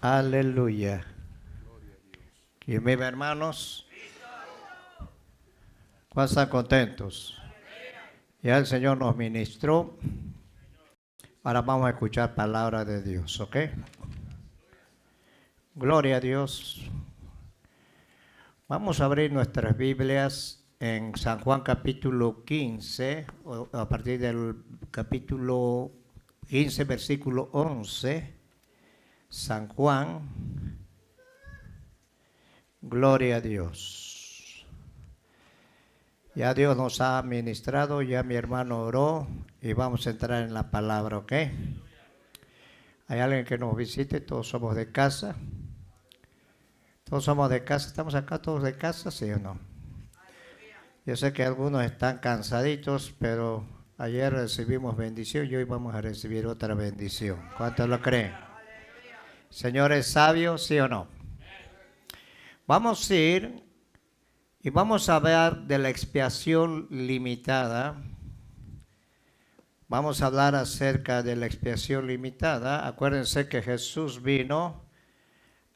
Aleluya. ¿Quién vive, hermanos? ¿Cuántos están contentos? Ya el Señor nos ministró. Ahora vamos a escuchar palabra de Dios, ¿ok? Gloria a Dios. Vamos a abrir nuestras Biblias en San Juan capítulo 15, a partir del capítulo 15, versículo 11. San Juan, gloria a Dios. Ya Dios nos ha ministrado, ya mi hermano oró y vamos a entrar en la palabra, ¿ok? ¿Hay alguien que nos visite? Todos somos de casa. Todos somos de casa. ¿Estamos acá todos de casa, sí o no? Yo sé que algunos están cansaditos, pero ayer recibimos bendición y hoy vamos a recibir otra bendición. ¿Cuántos lo creen? Señor es sabio, ¿sí o no? Vamos a ir y vamos a hablar de la expiación limitada. Vamos a hablar acerca de la expiación limitada. Acuérdense que Jesús vino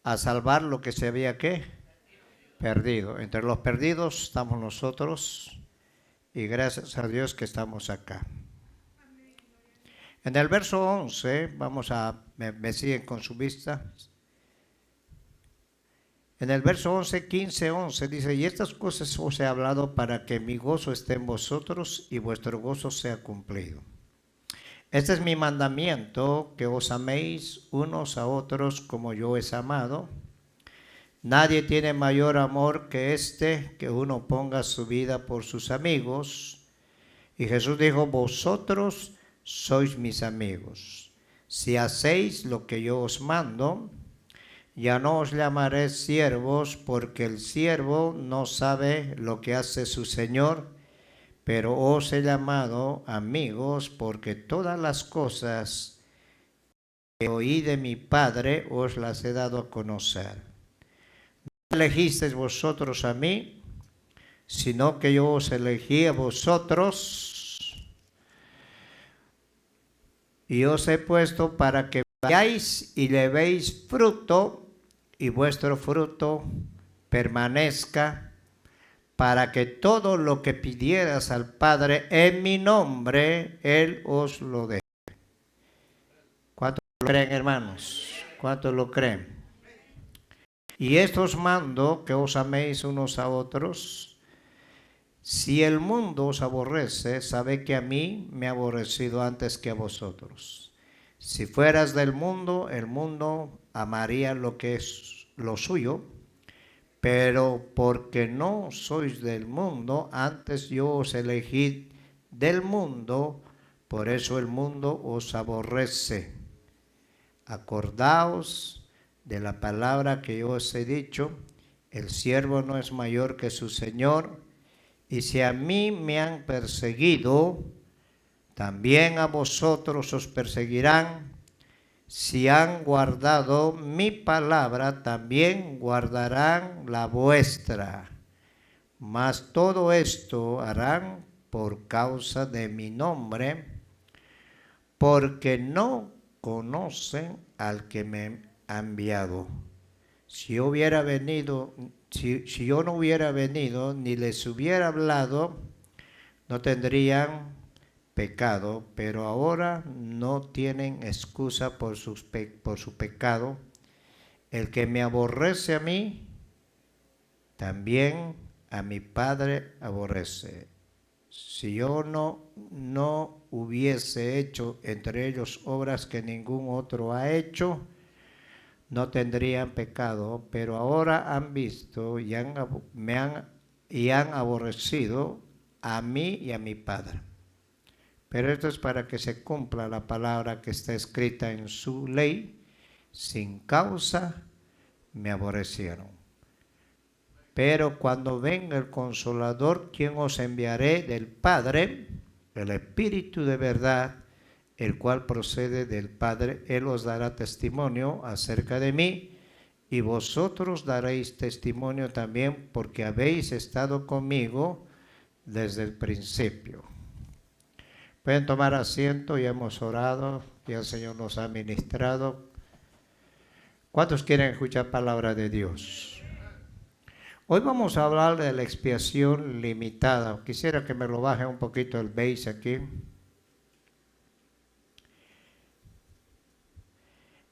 a salvar lo que se había ¿qué? Perdido. Entre los perdidos estamos nosotros y gracias a Dios que estamos acá. En el verso 11, me siguen con su vista. En el verso 11, 15, 11 dice, y estas cosas os he hablado para que mi gozo esté en vosotros y vuestro gozo sea cumplido. Este es mi mandamiento, que os améis unos a otros como yo os he amado. Nadie tiene mayor amor que este, que uno ponga su vida por sus amigos. Y Jesús dijo, vosotros sois mis amigos, si hacéis lo que yo os mando. Ya no os llamaré siervos, porque el siervo no sabe lo que hace su Señor, pero os he llamado amigos, porque todas las cosas que oí de mi Padre os las he dado a conocer. No elegisteis vosotros a mí, sino que yo os elegí a vosotros, y os he puesto para que vayáis y llevéis fruto, y vuestro fruto permanezca, para que todo lo que pidieras al Padre en mi nombre, Él os lo dé. ¿Cuántos lo creen, hermanos? ¿Cuántos lo creen? Y esto os mando, que os améis unos a otros. Si el mundo os aborrece, sabed que a mí me ha aborrecido antes que a vosotros. Si fueras del mundo, el mundo amaría lo que es lo suyo, pero porque no sois del mundo, antes yo os elegí del mundo, por eso el mundo os aborrece. Acordaos de la palabra que yo os he dicho, el siervo no es mayor que su Señor, y si a mí me han perseguido, también a vosotros os perseguirán. Si han guardado mi palabra, también guardarán la vuestra. Mas todo esto harán por causa de mi nombre, porque no conocen al que me ha enviado. Si yo no hubiera venido ni les hubiera hablado, no tendrían pecado, pero ahora no tienen excusa por su pecado. El que me aborrece a mí, también a mi Padre aborrece. Si yo no hubiese hecho entre ellos obras que ningún otro ha hecho, no tendrían pecado, pero ahora han visto y han aborrecido a mí y a mi Padre. Pero esto es para que se cumpla la palabra que está escrita en su ley, sin causa me aborrecieron. Pero cuando venga el Consolador, quien os enviaré del Padre, el Espíritu de verdad, el cual procede del Padre, Él os dará testimonio acerca de mí, y vosotros daréis testimonio también, porque habéis estado conmigo desde el principio. Pueden tomar asiento, ya hemos orado, ya el Señor nos ha ministrado. ¿Cuántos quieren escuchar palabra de Dios? Hoy vamos a hablar de la expiación limitada. Quisiera que me lo baje un poquito el base aquí.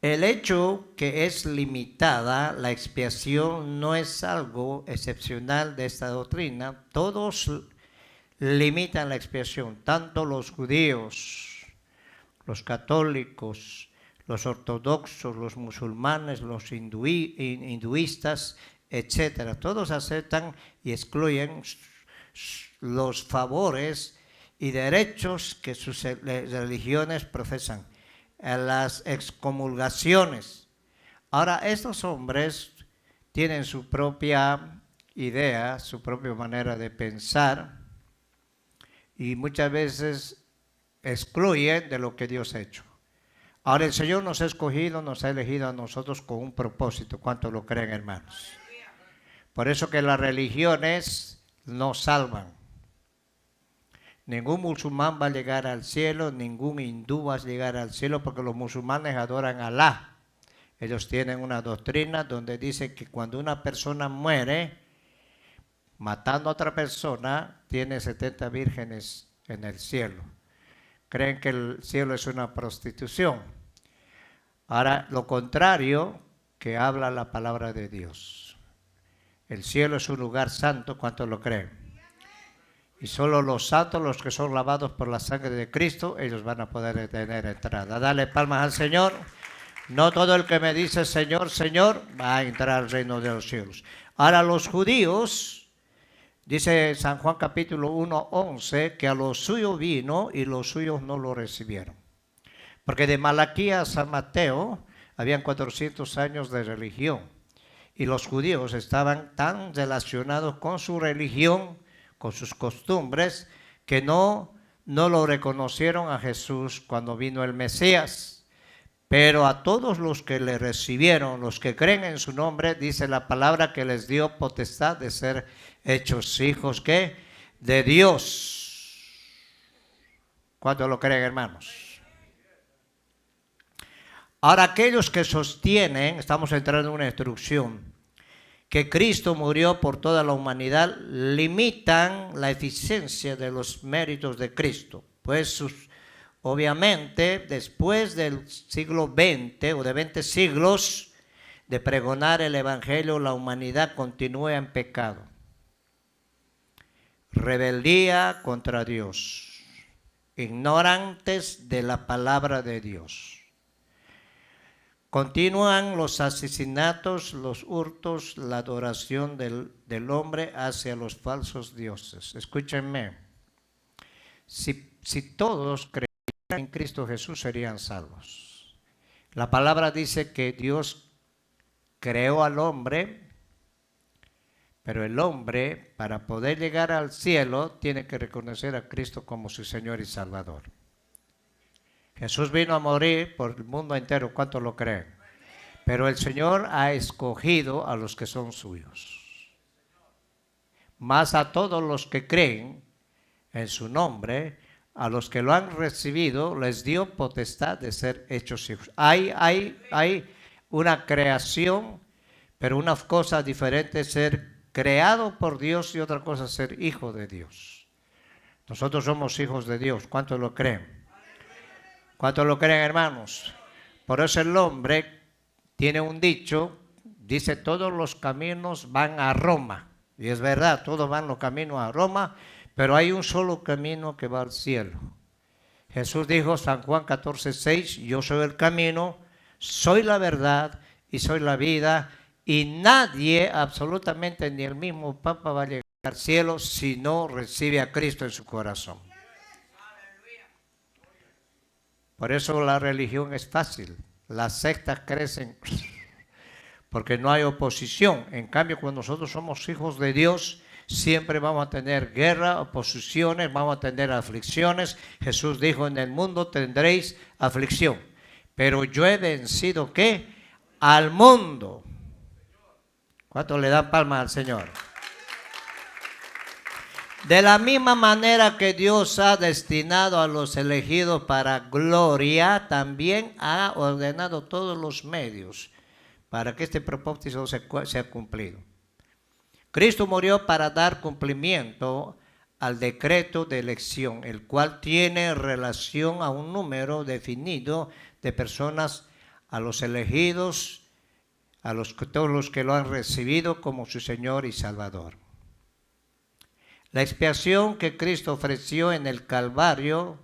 El hecho que es limitada, la expiación, no es algo excepcional de esta doctrina. Todos limitan la expiación, tanto los judíos, los católicos, los ortodoxos, los musulmanes, los hinduistas, etcétera. Todos aceptan y excluyen los favores y derechos que sus religiones profesan, las excomulgaciones. Ahora, estos hombres tienen su propia idea, su propia manera de pensar y muchas veces excluyen de lo que Dios ha hecho. Ahora, el Señor nos ha escogido, nos ha elegido a nosotros con un propósito. ¿Cuántos lo creen, hermanos? Por eso que las religiones nos salvan. Ningún musulmán va a llegar al cielo, ningún hindú va a llegar al cielo, porque los musulmanes adoran a Alá. Ellos tienen una doctrina donde dice que cuando una persona muere matando a otra persona, tiene 70 vírgenes en el cielo. Creen que el cielo es una prostitución. Ahora, lo contrario que habla la palabra de Dios. El cielo es un lugar santo, ¿cuántos lo creen? Y solo los santos, los que son lavados por la sangre de Cristo, ellos van a poder tener entrada. Dale palmas al Señor. No todo el que me dice Señor, Señor, va a entrar al reino de los cielos. Ahora los judíos, dice San Juan capítulo 1:11, que a los suyos vino y los suyos no lo recibieron. Porque de Malaquías a Mateo habían 400 años de religión. Y los judíos estaban tan relacionados con su religión, con sus costumbres, que no lo reconocieron a Jesús cuando vino el Mesías. Pero a todos los que le recibieron, los que creen en su nombre, dice la palabra que les dio potestad de ser hechos hijos, ¿qué? De Dios. ¿Cuántos lo creen, hermanos? Ahora, aquellos que sostienen, estamos entrando en una instrucción, que Cristo murió por toda la humanidad, limitan la eficiencia de los méritos de Cristo. Pues obviamente, después del siglo XX o de 20 siglos de pregonar el Evangelio, la humanidad continúa en pecado. Rebeldía contra Dios. Ignorantes de la palabra de Dios. Continúan los asesinatos, los hurtos, la adoración del hombre hacia los falsos dioses. Escúchenme, si todos creyeran en Cristo Jesús serían salvos. La palabra dice que Dios creó al hombre, pero el hombre, para poder llegar al cielo, tiene que reconocer a Cristo como su Señor y Salvador. Jesús vino a morir por el mundo entero, ¿cuántos lo creen? Pero el Señor ha escogido a los que son suyos. Más a todos los que creen en su nombre, a los que lo han recibido, les dio potestad de ser hechos hijos. Hay una creación, pero una cosa diferente es ser creado por Dios y otra cosa es ser hijo de Dios. Nosotros somos hijos de Dios, ¿cuántos lo creen? ¿Cuántos lo creen, hermanos? Por eso el hombre tiene un dicho, dice todos los caminos van a Roma. Y es verdad, todos van los caminos a Roma, pero hay un solo camino que va al cielo. Jesús dijo, San Juan 14:6, yo soy el camino, soy la verdad y soy la vida. Y nadie, absolutamente ni el mismo Papa va a llegar al cielo si no recibe a Cristo en su corazón. Por eso la religión es fácil. Las sectas crecen porque no hay oposición. En cambio, cuando nosotros somos hijos de Dios, siempre vamos a tener guerra, oposiciones, vamos a tener aflicciones. Jesús dijo, en el mundo tendréis aflicción. Pero yo he vencido, ¿qué? Al mundo. ¿Cuántos le dan palmas al Señor? De la misma manera que Dios ha destinado a los elegidos para gloria, también ha ordenado todos los medios para que este propósito sea cumplido. Cristo murió para dar cumplimiento al decreto de elección, el cual tiene relación a un número definido de personas, a los elegidos, todos los que lo han recibido como su Señor y Salvador. La expiación que Cristo ofreció en el Calvario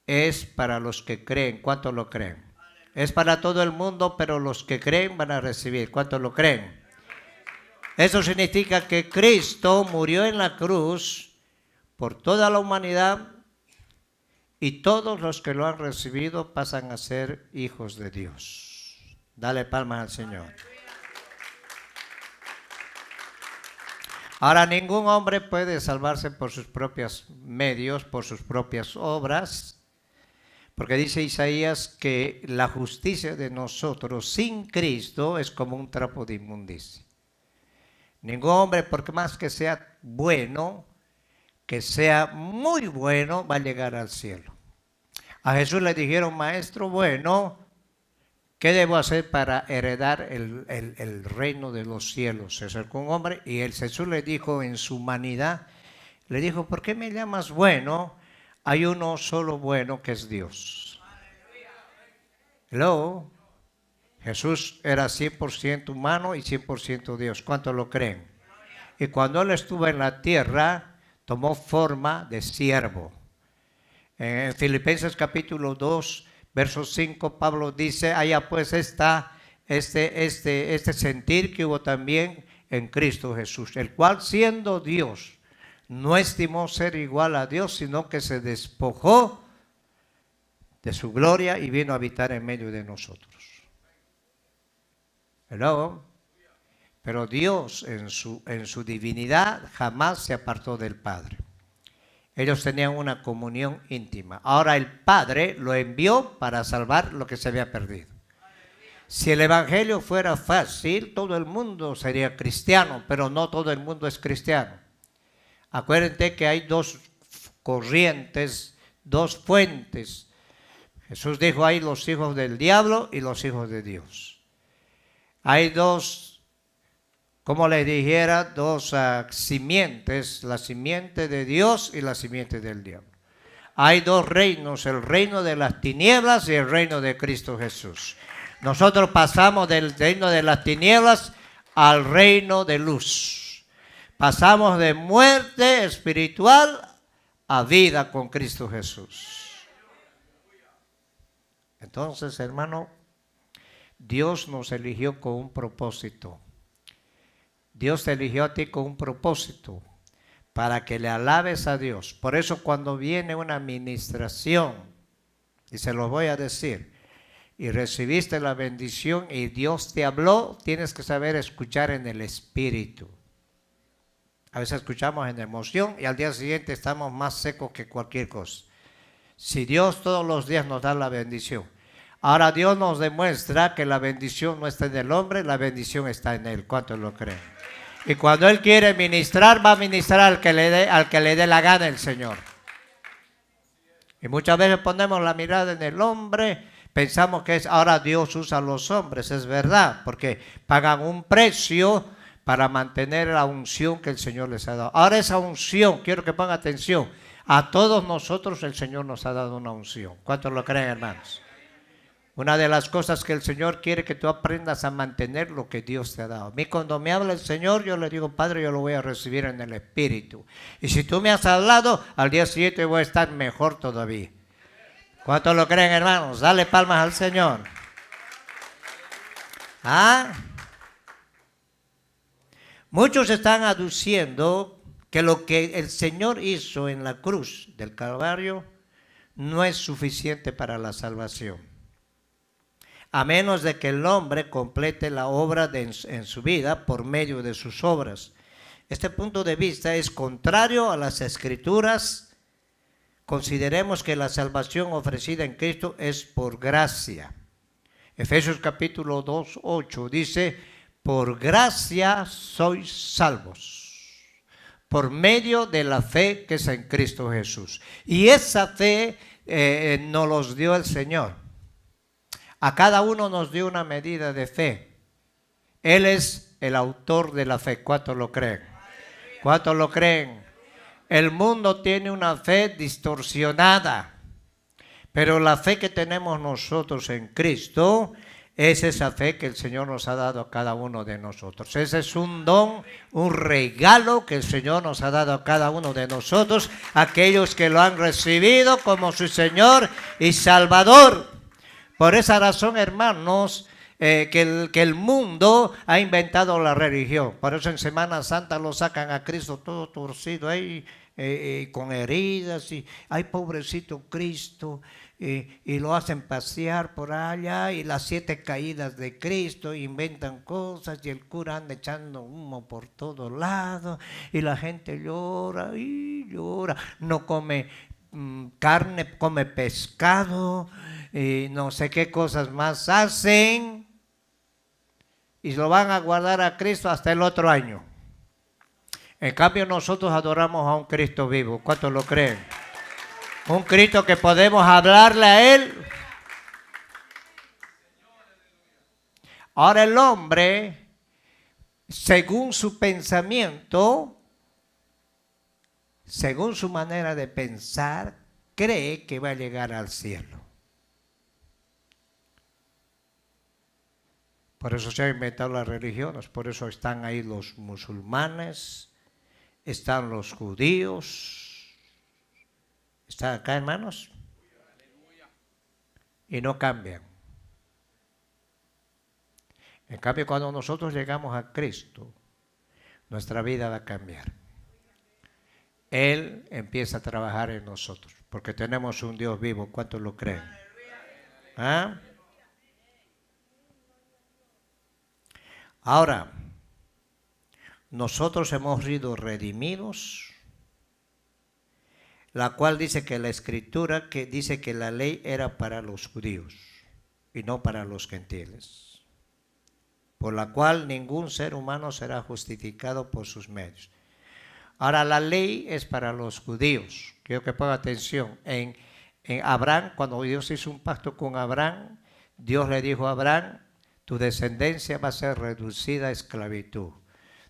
es para los que creen. ¿Cuántos lo creen? Es para todo el mundo, pero los que creen van a recibir. ¿Cuántos lo creen? Eso significa que Cristo murió en la cruz por toda la humanidad y todos los que lo han recibido pasan a ser hijos de Dios. Dale palmas al Señor. Ahora, ningún hombre puede salvarse por sus propios medios, por sus propias obras, porque dice Isaías que la justicia de nosotros sin Cristo es como un trapo de inmundicia. Ningún hombre, por más que sea bueno, que sea muy bueno, va a llegar al cielo. A Jesús le dijeron, maestro bueno, ¿qué debo hacer para heredar el reino de los cielos? Se acercó un hombre y Jesús le dijo en su humanidad, le dijo, ¿por qué me llamas bueno? Hay uno solo bueno que es Dios. Hello. Jesús era 100% humano y 100% Dios. ¿Cuántos lo creen? Y cuando Él estuvo en la tierra, tomó forma de siervo. En Filipenses capítulo 2, verso 5, Pablo dice, allá pues está este sentir que hubo también en Cristo Jesús, el cual siendo Dios, no estimó ser igual a Dios, sino que se despojó de su gloria y vino a habitar en medio de nosotros. Hello. Pero Dios en su divinidad jamás se apartó del Padre. Ellos tenían una comunión íntima. Ahora el Padre lo envió para salvar lo que se había perdido. Si el Evangelio fuera fácil, todo el mundo sería cristiano, pero no todo el mundo es cristiano. Acuérdense que hay dos corrientes, dos fuentes. Jesús dijo, hay los hijos del diablo y los hijos de Dios. Hay dos, como le dijera, dos simientes, la simiente de Dios y la simiente del diablo. Hay dos reinos, el reino de las tinieblas y el reino de Cristo Jesús. Nosotros pasamos del reino de las tinieblas al reino de luz. Pasamos de muerte espiritual a vida con Cristo Jesús. Entonces, hermano, Dios nos eligió con un propósito. Dios te eligió a ti con un propósito, para que le alabes a Dios. Por eso cuando viene una administración, y se lo voy a decir, y recibiste la bendición y Dios te habló, tienes que saber escuchar en el espíritu. A veces escuchamos en emoción y al día siguiente estamos más secos que cualquier cosa. Si Dios todos los días nos da la bendición. Ahora Dios nos demuestra que la bendición no está en el hombre, la bendición está en Él. ¿Cuántos lo creen? Y cuando Él quiere ministrar, va a ministrar al que le dé la gana el Señor. Y muchas veces ponemos la mirada en el hombre, pensamos que ahora Dios usa a los hombres, es verdad, porque pagan un precio para mantener la unción que el Señor les ha dado. Ahora esa unción, quiero que pongan atención, a todos nosotros el Señor nos ha dado una unción. ¿Cuántos lo creen, hermanos? Una de las cosas que el Señor quiere que tú aprendas a mantener lo que Dios te ha dado. A mí cuando me habla el Señor, yo le digo, Padre, yo lo voy a recibir en el Espíritu. Y si tú me has hablado, al día siguiente voy a estar mejor todavía. ¿Cuántos lo creen, hermanos? Dale palmas al Señor. Muchos están aduciendo que lo que el Señor hizo en la cruz del Calvario no es suficiente para la salvación. A menos de que el hombre complete la obra en su vida por medio de sus obras. Este punto de vista es contrario a las Escrituras. Consideremos que la salvación ofrecida en Cristo es por gracia. Efesios capítulo 2, 8 dice, por gracia sois salvos, por medio de la fe que es en Cristo Jesús. Y esa fe nos los dio el Señor. A cada uno nos dio una medida de fe. Él es el autor de la fe. ¿Cuántos lo creen? ¿Cuántos lo creen? El mundo tiene una fe distorsionada, pero la fe que tenemos nosotros en Cristo es esa fe que el Señor nos ha dado a cada uno de nosotros. Ese es un don, un regalo que el Señor nos ha dado a cada uno de nosotros, aquellos que lo han recibido como su Señor y Salvador. Por esa razón, hermanos, que el mundo ha inventado la religión. Por eso en Semana Santa lo sacan a Cristo todo torcido ahí, con heridas, y ay, pobrecito Cristo, y lo hacen pasear por allá, y las 7 caídas de Cristo, inventan cosas, y el cura anda echando humo por todos lados, y la gente llora y llora, no come carne, come pescado, y no sé qué cosas más hacen, y lo van a guardar a Cristo hasta el otro año. En cambio nosotros adoramos a un Cristo vivo. ¿Cuántos lo creen? Un Cristo que podemos hablarle a Él. Ahora el hombre, según su pensamiento, según su manera de pensar, cree que va a llegar al cielo. Por eso se han inventado las religiones, por eso están ahí los musulmanes, están los judíos, están acá, hermanos, y no cambian. En cambio, cuando nosotros llegamos a Cristo, nuestra vida va a cambiar. Él empieza a trabajar en nosotros, porque tenemos un Dios vivo. ¿Cuántos lo creen? ¿Ah? Ahora, nosotros hemos sido redimidos, la cual dice que la Escritura que dice que la ley era para los judíos y no para los gentiles, por la cual ningún ser humano será justificado por sus medios. Ahora, la ley es para los judíos. Quiero que ponga atención. En Abraham, cuando Dios hizo un pacto con Abraham, Dios le dijo a Abraham: tu descendencia va a ser reducida a esclavitud.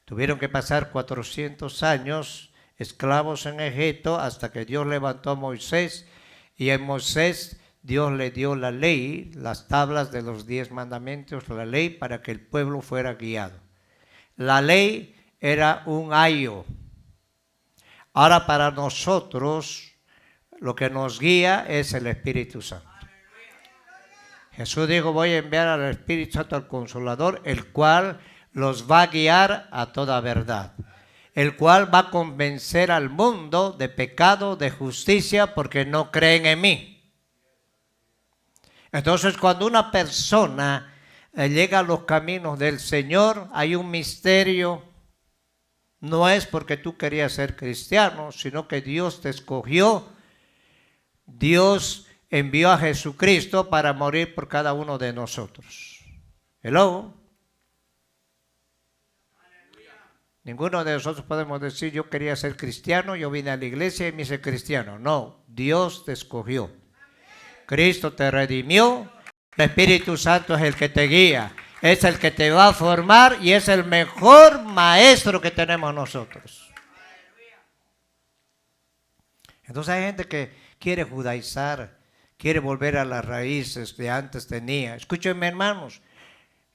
Tuvieron que pasar 400 años esclavos en Egipto hasta que Dios levantó a Moisés, y en Moisés Dios le dio la ley, las tablas de los 10 mandamientos, la ley para que el pueblo fuera guiado. La ley era un ayo. Ahora para nosotros lo que nos guía es el Espíritu Santo. Jesús dijo: voy a enviar al Espíritu Santo, al Consolador, el cual los va a guiar a toda verdad, el cual va a convencer al mundo de pecado, de justicia, porque no creen en mí. Entonces, cuando una persona llega a los caminos del Señor, hay un misterio. No es porque tú querías ser cristiano, sino que Dios te escogió. Dios envió a Jesucristo para morir por cada uno de nosotros. Hello. Ninguno de nosotros podemos decir: yo quería ser cristiano, yo vine a la iglesia y me hice cristiano. No, Dios te escogió. Cristo te redimió. El Espíritu Santo es el que te guía, es el que te va a formar y es el mejor maestro que tenemos nosotros. Entonces hay gente que quiere judaizar, quiere volver a las raíces que antes tenía. Escúchenme, hermanos.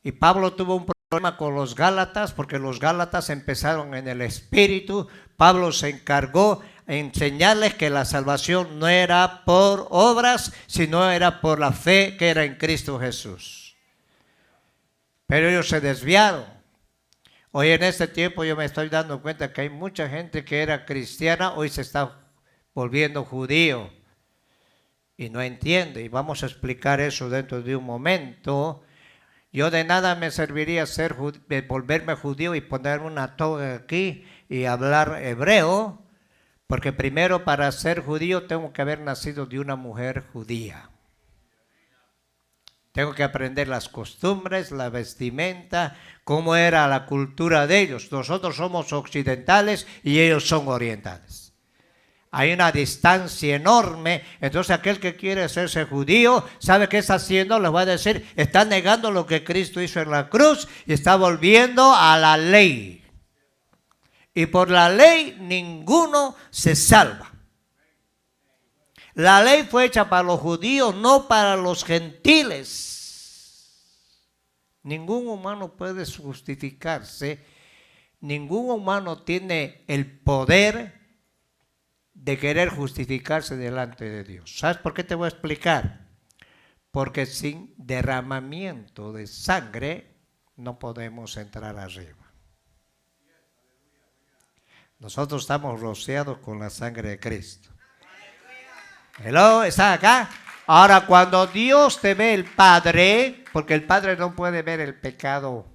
Y Pablo tuvo un problema con los Gálatas, porque los Gálatas empezaron en el Espíritu. Pablo se encargó de enseñarles que la salvación no era por obras, sino era por la fe que era en Cristo Jesús. Pero ellos se desviaron. Hoy en este tiempo yo me estoy dando cuenta que hay mucha gente que era cristiana, hoy se está volviendo judío y no entiende, y vamos a explicar eso dentro de un momento. Yo de nada me serviría volverme judío y ponerme una toga aquí y hablar hebreo, porque primero para ser judío tengo que haber nacido de una mujer judía. Tengo que aprender las costumbres, la vestimenta, cómo era la cultura de ellos. Nosotros somos occidentales y ellos son orientales. Hay una distancia enorme. Entonces aquel que quiere hacerse judío, ¿sabe qué está haciendo? Les voy a decir, está negando lo que Cristo hizo en la cruz y está volviendo a la ley. Y por la ley ninguno se salva. La ley fue hecha para los judíos, no para los gentiles. Ningún humano puede justificarse. Ningún humano tiene el poder de querer justificarse delante de Dios. ¿Sabes por qué te voy a explicar? Porque sin derramamiento de sangre no podemos entrar arriba. Nosotros estamos rociados con la sangre de Cristo. Hello, ¿está acá? Ahora, cuando Dios te ve el Padre, porque el Padre no puede ver el pecado,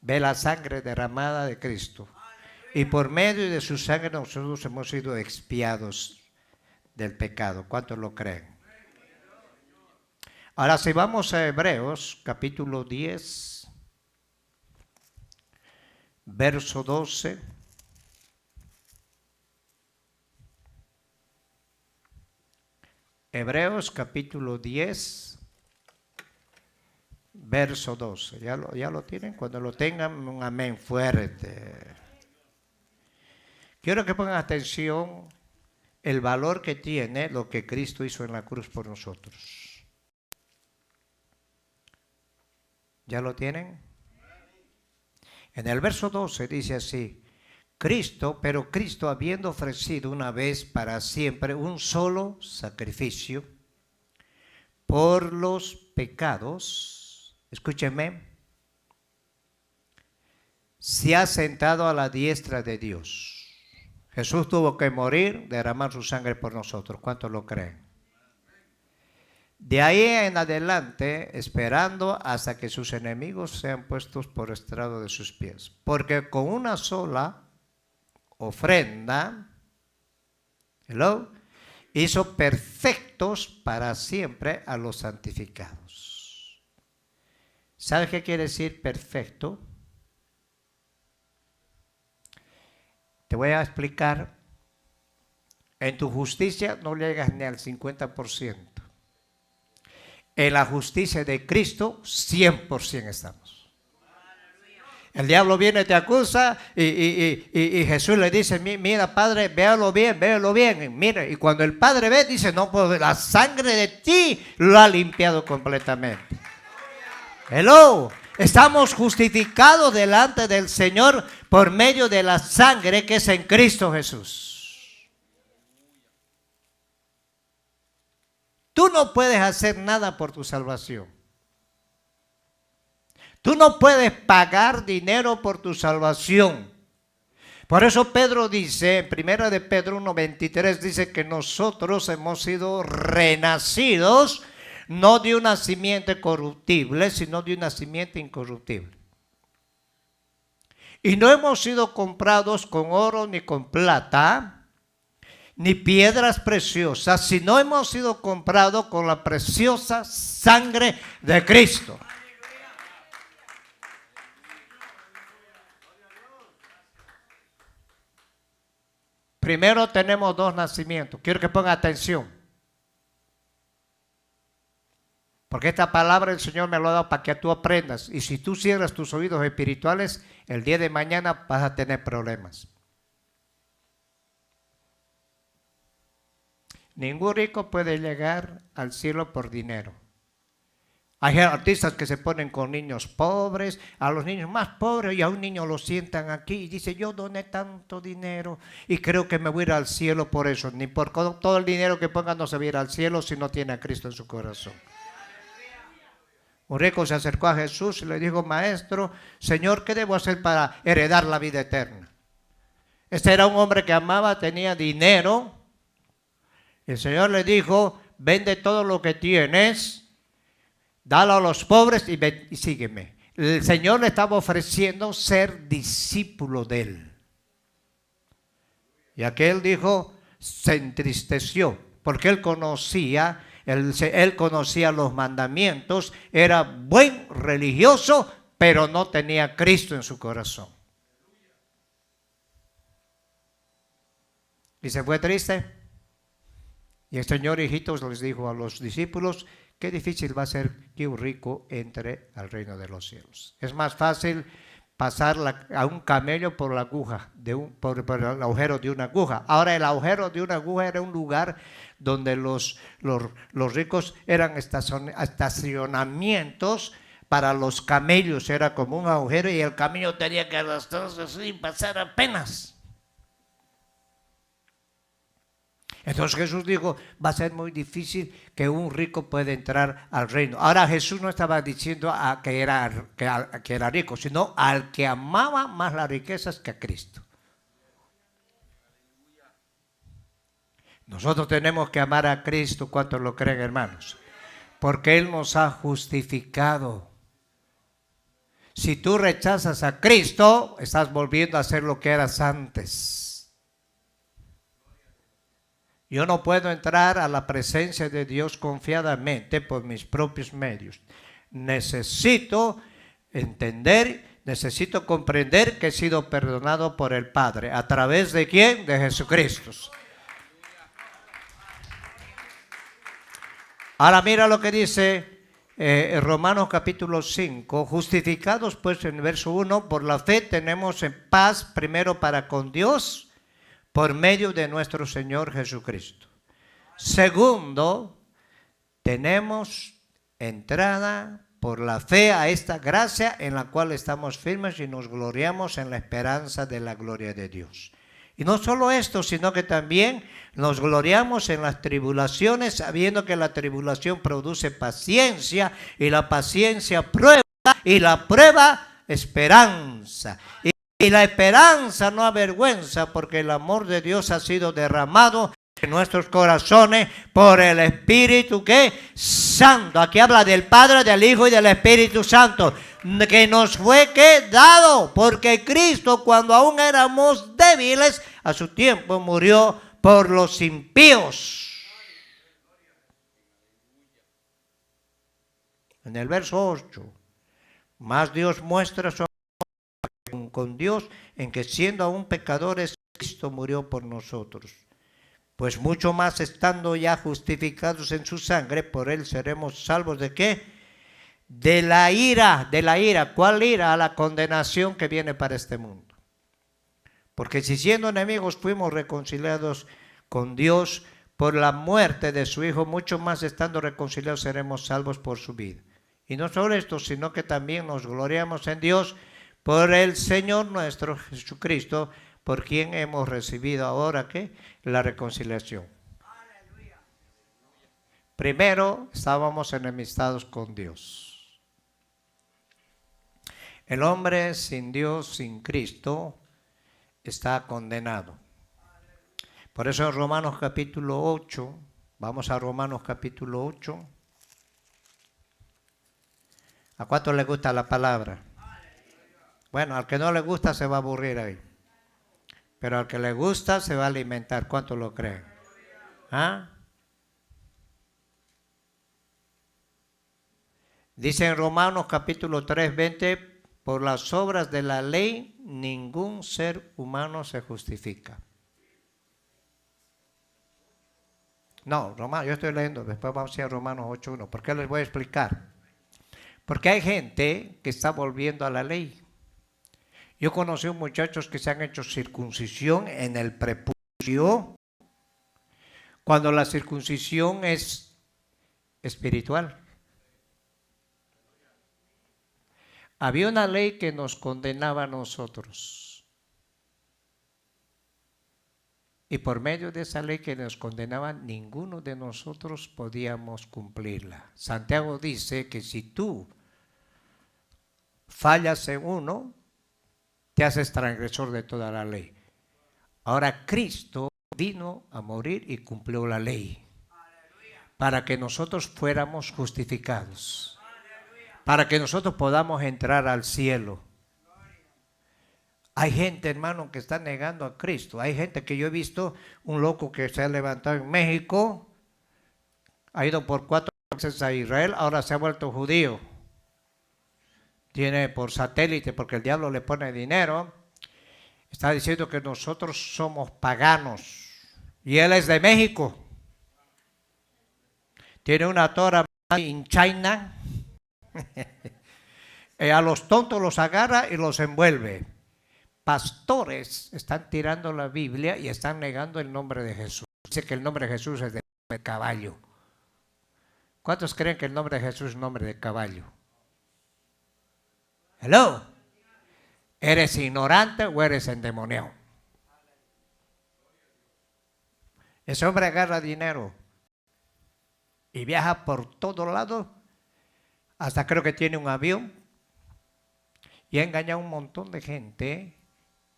ve la sangre derramada de Cristo. Y por medio de su sangre nosotros hemos sido expiados del pecado. ¿Cuántos lo creen? Ahora, si vamos a Hebreos, capítulo 10, verso 12. Hebreos capítulo 10, verso 12. ¿Ya lo tienen? Cuando lo tengan, un amén fuerte. Quiero que pongan atención el valor que tiene lo que Cristo hizo en la cruz por nosotros. ¿Ya lo tienen? En el verso 12 dice así: pero Cristo habiendo ofrecido una vez para siempre un solo sacrificio por los pecados, escúchenme, se ha sentado a la diestra de Dios. Jesús tuvo que morir, derramar su sangre por nosotros. ¿Cuántos lo creen? De ahí en adelante, esperando hasta que sus enemigos sean puestos por estrado de sus pies. Porque con una sola ofrenda, hizo perfectos para siempre a los santificados. ¿Sabes qué quiere decir perfecto? Te voy a explicar. En tu justicia no llegas ni al 50%. En la justicia de Cristo, 100% estamos. El diablo viene y te acusa y Jesús le dice: mira, Padre, véalo bien. Mira, y cuando el Padre ve, dice: no, pues la sangre de ti lo ha limpiado completamente. Hello. Estamos justificados delante del Señor por medio de la sangre que es en Cristo Jesús. Tú no puedes hacer nada por tu salvación. Tú no puedes pagar dinero por tu salvación. Por eso Pedro dice, en 1 de Pedro 1:23, dice que nosotros hemos sido renacidos, no de una simiente corruptible, sino de una simiente incorruptible. Y no hemos sido comprados con oro ni con plata, ni piedras preciosas, sino hemos sido comprados con la preciosa sangre de Cristo. Primero tenemos dos nacimientos. Quiero que pongan atención. Porque esta palabra el Señor me lo ha dado para que tú aprendas. Y si tú cierras tus oídos espirituales, el día de mañana vas a tener problemas. Ningún rico puede llegar al cielo por dinero. Hay artistas que se ponen con niños pobres, a los niños más pobres, y a un niño lo sientan aquí y dice: yo doné tanto dinero y creo que me voy a ir al cielo por eso. Ni por todo el dinero que pongan no se va a ir al cielo si no tiene a Cristo en su corazón. Un rico se acercó a Jesús y le dijo: Maestro, Señor, ¿qué debo hacer para heredar la vida eterna? Este era un hombre que amaba, tenía dinero. El Señor le dijo: vende todo lo que tienes, dalo a los pobres y ven y sígueme. El Señor le estaba ofreciendo ser discípulo de él. Y aquel dijo, se entristeció, porque él conocía los mandamientos, era buen religioso, pero no tenía a Cristo en su corazón. Y se fue triste. Y el Señor, hijitos, les dijo a los discípulos, qué difícil va a ser que un rico entre al reino de los cielos. Es más fácil pasar a un camello por la aguja, por el agujero de una aguja. Ahora, el agujero de una aguja era un lugar donde los ricos eran estacionamientos para los camellos. Era como un agujero y el camello tenía que arrastrarse así y pasar apenas. Entonces Jesús dijo, va a ser muy difícil que un rico pueda entrar al reino. Ahora Jesús no estaba diciendo que era rico, sino al que amaba más las riquezas que a Cristo. Nosotros tenemos que amar a Cristo, ¿cuántos lo creen, hermanos? Porque Él nos ha justificado. Si tú rechazas a Cristo, estás volviendo a ser lo que eras antes. Yo no puedo entrar a la presencia de Dios confiadamente por mis propios medios. Necesito entender, necesito comprender que he sido perdonado por el Padre. ¿A través de quién? De Jesucristo. Ahora mira lo que dice Romanos capítulo 5. Justificados pues en el verso 1, por la fe tenemos en paz primero para con Dios, por medio de nuestro Señor Jesucristo. Segundo, tenemos entrada por la fe a esta gracia en la cual estamos firmes y nos gloriamos en la esperanza de la gloria de Dios. Y no solo esto, sino que también nos gloriamos en las tribulaciones, sabiendo que la tribulación produce paciencia y la paciencia prueba y la prueba esperanza. Y la esperanza no avergüenza, porque el amor de Dios ha sido derramado en nuestros corazones por el Espíritu ¿qué? Santo. Aquí habla del Padre, del Hijo y del Espíritu Santo, que nos fue ¿qué? Dado, porque Cristo, cuando aún éramos débiles, a su tiempo murió por los impíos. En el verso 8, más Dios muestra su con Dios, en que siendo aún pecadores, Cristo murió por nosotros. Pues mucho más estando ya justificados en su sangre, por él seremos salvos ¿de qué? De la ira. ¿Cuál ira? A la condenación que viene para este mundo. Porque si siendo enemigos fuimos reconciliados con Dios por la muerte de su Hijo, mucho más estando reconciliados seremos salvos por su vida. Y no solo esto, sino que también nos gloriamos en Dios por el Señor nuestro Jesucristo, por quien hemos recibido ahora ¿qué? La reconciliación. Primero estábamos enemistados con Dios. El hombre sin Dios, sin Cristo, está condenado. Por eso en Romanos capítulo 8, vamos a Romanos capítulo 8. ¿A cuánto le gusta la palabra? Bueno, al que no le gusta se va a aburrir ahí. Pero al que le gusta se va a alimentar. ¿Cuánto lo creen? ¿Ah? Dice en Romanos capítulo 3, 20, por las obras de la ley ningún ser humano se justifica. No, yo estoy leyendo, después vamos a ir a Romanos 8, 1. ¿Por qué les voy a explicar? Porque hay gente que está volviendo a la ley. Yo conocí a muchachos que se han hecho circuncisión en el prepucio, cuando la circuncisión es espiritual. Había una ley que nos condenaba a nosotros. Y por medio de esa ley que nos condenaba, ninguno de nosotros podíamos cumplirla. Santiago dice que si tú fallas en uno, te haces transgresor de toda la ley. Ahora Cristo vino a morir y cumplió la ley para que nosotros fuéramos justificados, para que nosotros podamos entrar al cielo. Hay gente, hermano, que está negando a Cristo. Hay gente que yo he visto, un loco que se ha levantado en México, ha ido por 4 veces a Israel, ahora se ha vuelto judío. Tiene por satélite, porque el diablo le pone dinero, está diciendo que nosotros somos paganos. Y él es de México. Tiene una torre en China. Y a los tontos los agarra y los envuelve. Pastores están tirando la Biblia y están negando el nombre de Jesús. Dice que el nombre de Jesús es de caballo. ¿Cuántos creen que el nombre de Jesús es nombre de caballo? Hello. ¿Eres ignorante o eres endemoniado? Ese hombre agarra dinero y viaja por todos lados, hasta creo que tiene un avión, y ha engañado a un montón de gente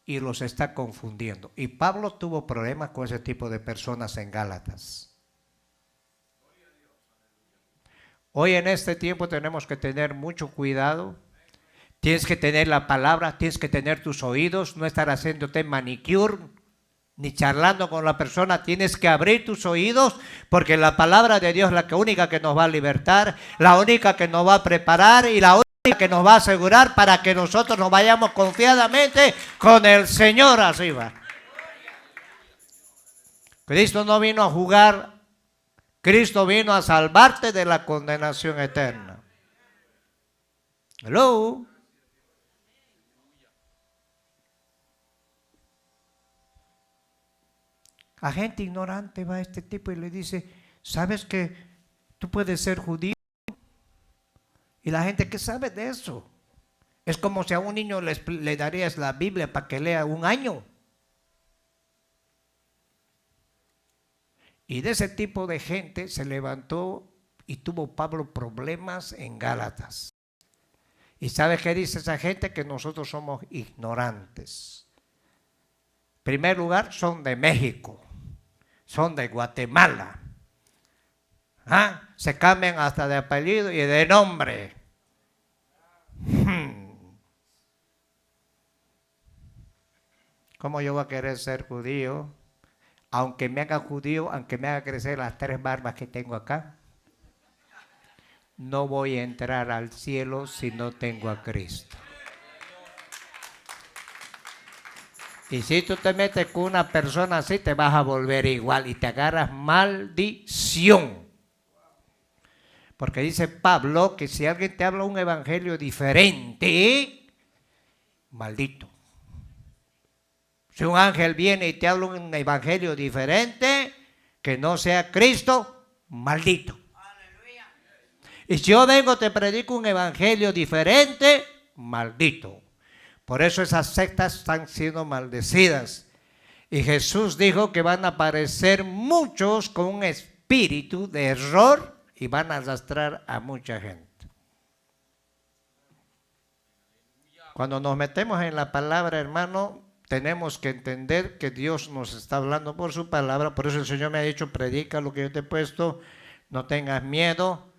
y los está confundiendo. Y Pablo tuvo problemas con ese tipo de personas en Gálatas. Hoy en este tiempo tenemos que tener mucho cuidado. Tienes que tener la palabra, tienes que tener tus oídos, no estar haciéndote manicure, ni charlando con la persona. Tienes que abrir tus oídos, porque la palabra de Dios es la única que nos va a libertar, la única que nos va a preparar y la única que nos va a asegurar para que nosotros nos vayamos confiadamente con el Señor arriba. Cristo no vino a jugar, Cristo vino a salvarte de la condenación eterna. Hello. A gente ignorante va este tipo y le dice, ¿sabes que tú puedes ser judío? Y la gente, ¿qué sabe de eso? Es como si a un niño le darías la Biblia para que lea un año. Y de ese tipo de gente se levantó y tuvo Pablo problemas en Gálatas. ¿Y sabe qué dice esa gente? Que nosotros somos ignorantes. En primer lugar, son de México, son de Guatemala. Se cambian hasta de apellido y de nombre. ¿Cómo yo voy a querer ser judío? Aunque me haga judío, aunque me haga crecer las 3 barbas que tengo acá, no voy a entrar al cielo si no tengo a Cristo. Y si tú te metes con una persona así, te vas a volver igual y te agarras maldición. Porque dice Pablo que si alguien te habla un evangelio diferente, maldito. Si un ángel viene y te habla un evangelio diferente, que no sea Cristo, maldito. Y si yo vengo te predico un evangelio diferente, maldito. Por eso esas sectas están siendo maldecidas. Y Jesús dijo que van a aparecer muchos con un espíritu de error y van a arrastrar a mucha gente. Cuando nos metemos en la palabra, hermano, tenemos que entender que Dios nos está hablando por su palabra. Por eso el Señor me ha dicho, predica lo que yo te he puesto, no tengas miedo.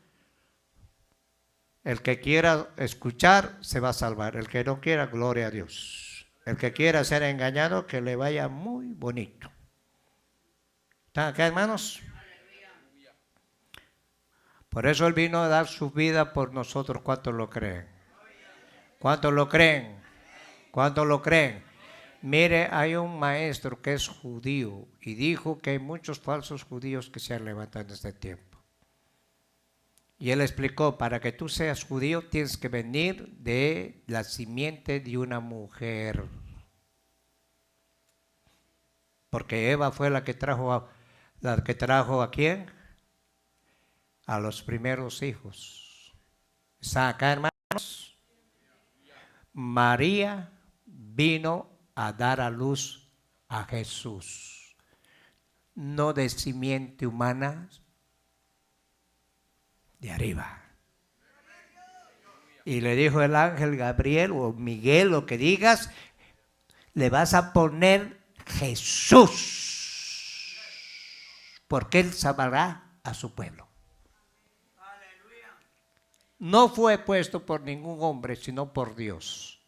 El que quiera escuchar se va a salvar. El que no quiera, gloria a Dios. El que quiera ser engañado, que le vaya muy bonito. ¿Están acá, hermanos? Por eso Él vino a dar su vida por nosotros. ¿Cuántos lo creen? ¿Cuántos lo creen? ¿Cuántos lo creen? Mire, hay un maestro que es judío y dijo que hay muchos falsos judíos que se han levantado en este tiempo. Y él explicó, para que tú seas judío tienes que venir de la simiente de una mujer. Porque Eva fue la que trajo ¿a quién? A los primeros hijos. ¿Están acá, hermanos? María vino a dar a luz a Jesús. No de simiente humana, de arriba. Y le dijo el ángel Gabriel o Miguel, lo que digas, le vas a poner Jesús, porque Él salvará a su pueblo. No fue puesto por ningún hombre, sino por Dios.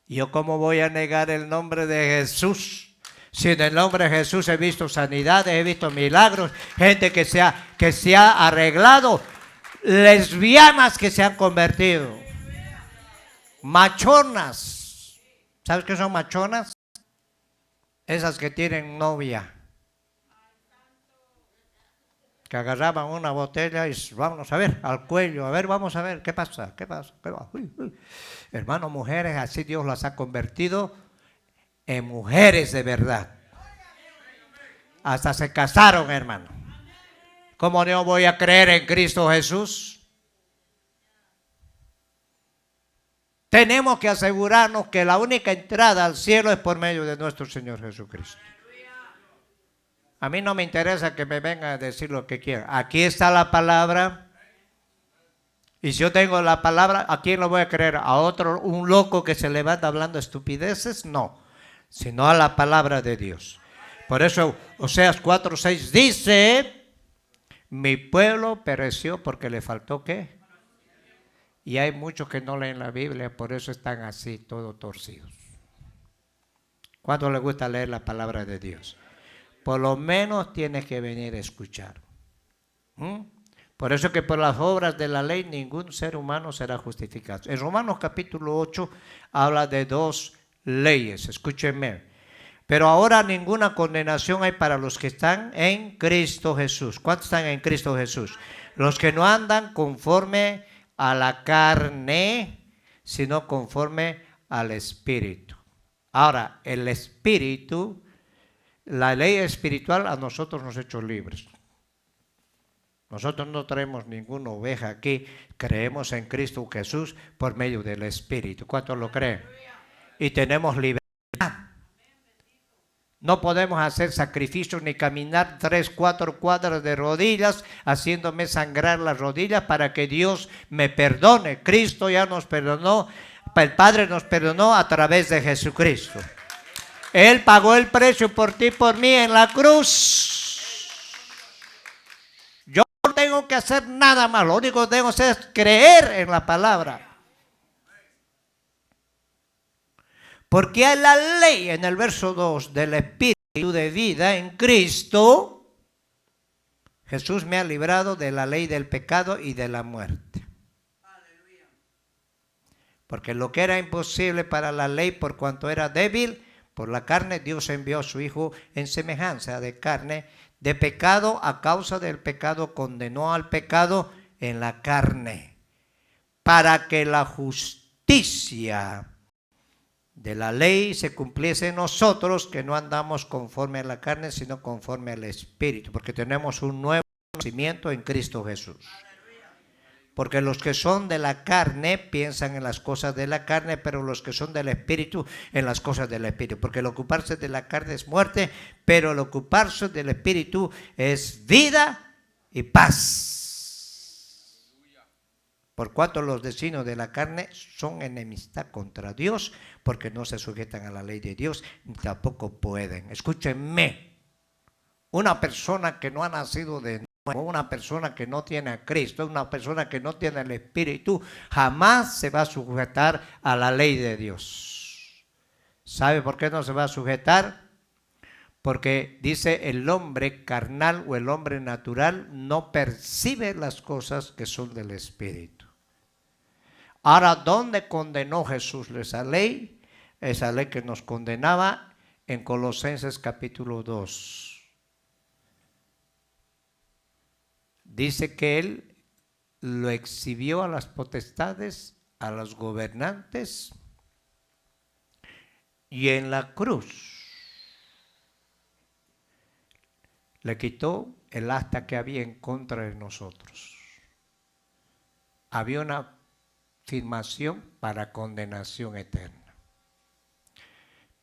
¿Yo cómo voy a negar el nombre de Jesús? Si en el nombre de Jesús he visto sanidades, he visto milagros, gente que se ha arreglado, lesbianas que se han convertido, machonas. ¿Sabes qué son machonas? Esas que tienen novia que agarraban una botella y vamos a ver, al cuello, a ver, vamos a ver, ¿qué pasa? ¿Qué pasa? ¿Qué va? Uy, uy. Hermanos, mujeres, así Dios las ha convertido en mujeres de verdad. Hasta se casaron, hermano. ¿Cómo no voy a creer en Cristo Jesús? Tenemos que asegurarnos que la única entrada al cielo es por medio de nuestro Señor Jesucristo. A mí no me interesa que me vengan a decir lo que quieran. Aquí está la palabra. Y si yo tengo la palabra, ¿a quién lo voy a creer? ¿A otro, un loco que se levanta hablando estupideces? No, sino a la palabra de Dios. Por eso Oseas 4:6 dice, mi pueblo pereció porque le faltó ¿qué? Y hay muchos que no leen la Biblia, por eso están así, todos torcidos. ¿Cuánto les gusta leer la palabra de Dios? Por lo menos tienes que venir a escuchar. Por eso que por las obras de la ley ningún ser humano será justificado. En Romanos capítulo 8 habla de 2 leyes, escúchenme. Pero ahora ninguna condenación hay para los que están en Cristo Jesús. ¿Cuántos están en Cristo Jesús? Los que no andan conforme a la carne, sino conforme al Espíritu. Ahora, el Espíritu, la ley espiritual a nosotros nos ha hecho libres. Nosotros no traemos ninguna oveja aquí, creemos en Cristo Jesús por medio del Espíritu. ¿Cuántos lo creen? Y tenemos libertad. No podemos hacer sacrificios ni caminar 3, 4 cuadras de rodillas haciéndome sangrar las rodillas para que Dios me perdone. Cristo ya nos perdonó, el Padre nos perdonó a través de Jesucristo. Él pagó el precio por ti y por mí en la cruz. Yo no tengo que hacer nada más, lo único que tengo que hacer es creer en la palabra. Porque hay la ley en el verso 2 del Espíritu de vida en Cristo. Jesús me ha librado de la ley del pecado y de la muerte. Porque lo que era imposible para la ley por cuanto era débil, por la carne, Dios envió a su Hijo en semejanza de carne, de pecado, a causa del pecado condenó al pecado en la carne, para que la justicia de la ley se cumpliese en nosotros, que no andamos conforme a la carne, sino conforme al Espíritu, porque tenemos un nuevo nacimiento en Cristo Jesús. Porque los que son de la carne piensan en las cosas de la carne, pero los que son del Espíritu en las cosas del Espíritu. Porque el ocuparse de la carne es muerte, pero el ocuparse del Espíritu es vida y paz. Por cuanto los designios de la carne son enemistad contra Dios, porque no se sujetan a la ley de Dios, ni tampoco pueden. Escúchenme, una persona que no ha nacido de nuevo, una persona que no tiene a Cristo, una persona que no tiene el Espíritu, jamás se va a sujetar a la ley de Dios. ¿Sabe por qué no se va a sujetar? Porque dice el hombre carnal o el hombre natural no percibe las cosas que son del Espíritu. Ahora, ¿dónde condenó Jesús esa ley? Esa ley que nos condenaba en Colosenses capítulo 2. Dice que Él lo exhibió a las potestades, a los gobernantes, y en la cruz le quitó el acta que había en contra de nosotros. Había una firmación para condenación eterna.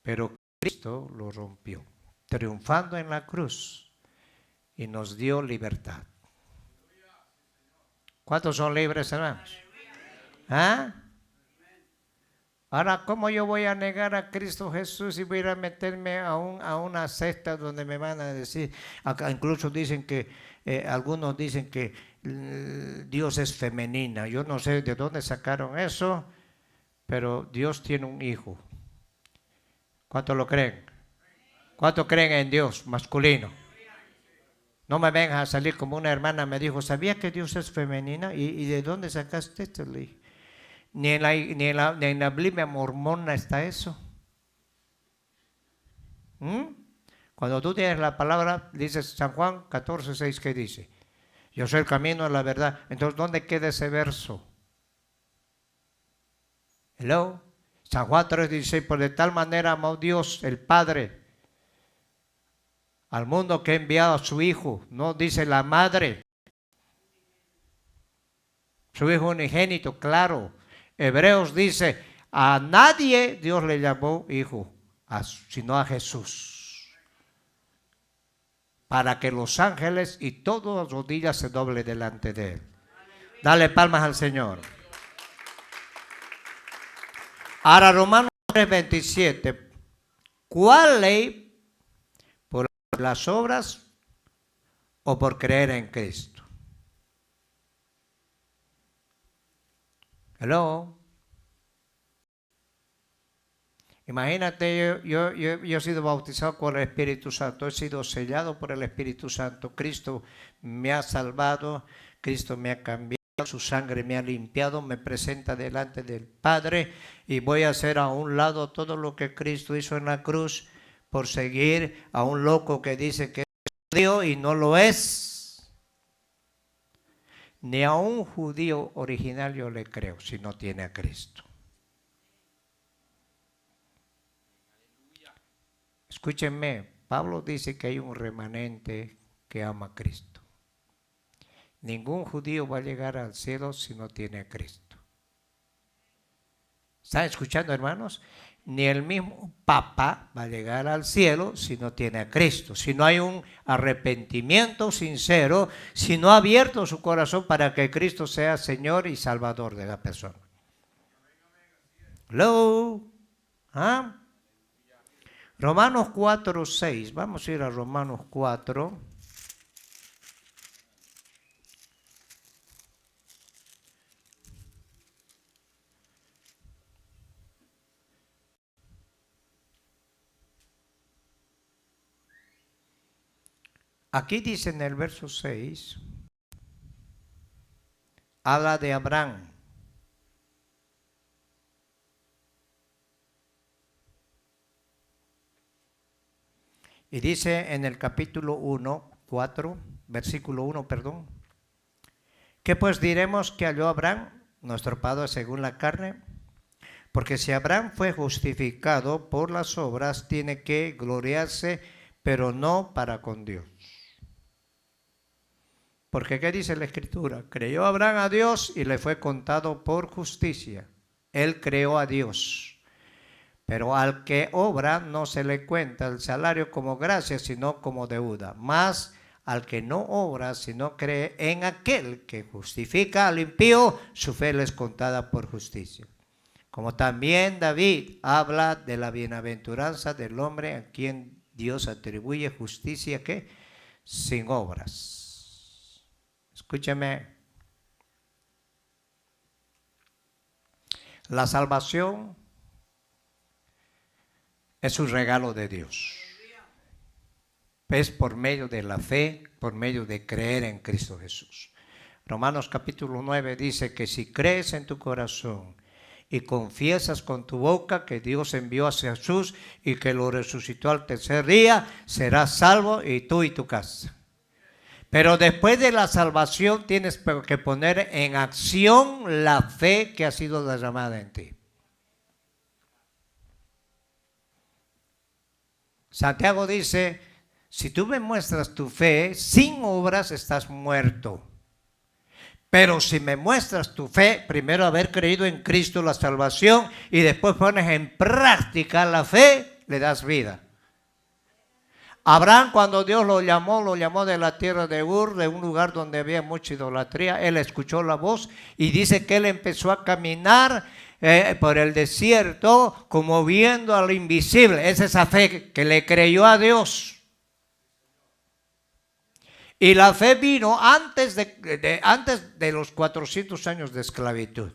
Pero Cristo lo rompió, triunfando en la cruz, y nos dio libertad. ¿Cuántos son libres, hermanos? ¿Ah? Ahora, ¿cómo yo voy a negar a Cristo Jesús y voy a meterme a una secta donde me van a decir, acá incluso dicen que, algunos dicen que Dios es femenina? Yo no sé de dónde sacaron eso, pero Dios tiene un hijo. ¿Cuántos lo creen? ¿Cuántos creen en Dios masculino? No me vengan a salir como una hermana me dijo, ¿sabía que Dios es femenina? ¿Y de dónde sacaste esto? Le dije, ni en la Biblia mormona está eso. Cuando tú tienes la palabra, dice San Juan 14:6, ¿qué dice? Yo soy el camino, la verdad. Entonces, ¿dónde queda ese verso? Hello. San Juan 3:16, por de tal manera amó Dios, el Padre, al mundo que ha enviado a su Hijo. No dice la madre. Su Hijo unigénito, claro. Hebreos dice, a nadie Dios le llamó hijo, sino a Jesús. Para que los ángeles y todas las rodillas se doblen delante de Él. Dale palmas al Señor. Ahora Romanos 3:27. ¿Cuál ley? ¿Por las obras o por creer en Cristo? Hello. Imagínate, yo he sido bautizado con el Espíritu Santo, he sido sellado por el Espíritu Santo. Cristo me ha salvado, Cristo me ha cambiado, su sangre me ha limpiado, me presenta delante del Padre y voy a hacer a un lado todo lo que Cristo hizo en la cruz por seguir a un loco que dice que es judío y no lo es. Ni a un judío original yo le creo si no tiene a Cristo. Escúchenme, Pablo dice que hay un remanente que ama a Cristo. Ningún judío va a llegar al cielo si no tiene a Cristo. ¿Están escuchando, hermanos? Ni el mismo Papa va a llegar al cielo si no tiene a Cristo. Si no hay un arrepentimiento sincero, si no ha abierto su corazón para que Cristo sea Señor y Salvador de la persona. Hello. ¿Ah? Romanos 4:6. Vamos a ir a Romanos 4. Aquí dice en el verso 6, habla de Abraham. Y dice en el capítulo 1, 4, versículo 1, perdón. ¿Qué pues diremos que halló Abraham, nuestro padre según la carne? Porque si Abraham fue justificado por las obras, tiene que gloriarse, pero no para con Dios. Porque ¿qué dice la Escritura? Creyó Abraham a Dios y le fue contado por justicia. Él creó a Dios. Pero al que obra no se le cuenta el salario como gracia, sino como deuda. Mas al que no obra, sino cree en aquel que justifica al impío, su fe le es contada por justicia. Como también David habla de la bienaventuranza del hombre a quien Dios atribuye justicia, ¿qué? Sin obras. Escúcheme. La salvación es un regalo de Dios. Es por medio de la fe, por medio de creer en Cristo Jesús. Romanos capítulo 9 dice que si crees en tu corazón y confiesas con tu boca que Dios envió a Jesús y que lo resucitó al tercer día, serás salvo y tú y tu casa. Pero después de la salvación tienes que poner en acción la fe que ha sido derramada en ti. Santiago dice, si tú me muestras tu fe, sin obras estás muerto. Pero si me muestras tu fe, primero haber creído en Cristo la salvación y después pones en práctica la fe, le das vida. Abraham, cuando Dios lo llamó de la tierra de Ur, de un lugar donde había mucha idolatría. Él escuchó la voz y dice que él empezó a caminar por el desierto como viendo a lo invisible. Es esa fe que le creyó a Dios. Y la fe vino antes de los 400 años de esclavitud.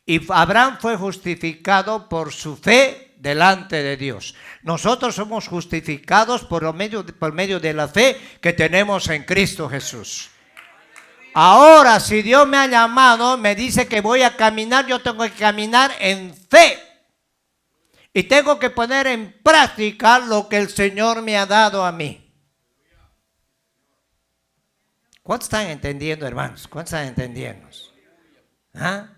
Y Abraham fue justificado por su fe delante de Dios. Nosotros somos justificados por medio de la fe que tenemos en Cristo Jesús. Ahora, si Dios me ha llamado, me dice que voy a caminar, yo tengo que caminar en fe. Y tengo que poner en práctica lo que el Señor me ha dado a mí. ¿Cuántos están entendiendo, hermanos? ¿Cuántos están entendiendo? ¿Ah?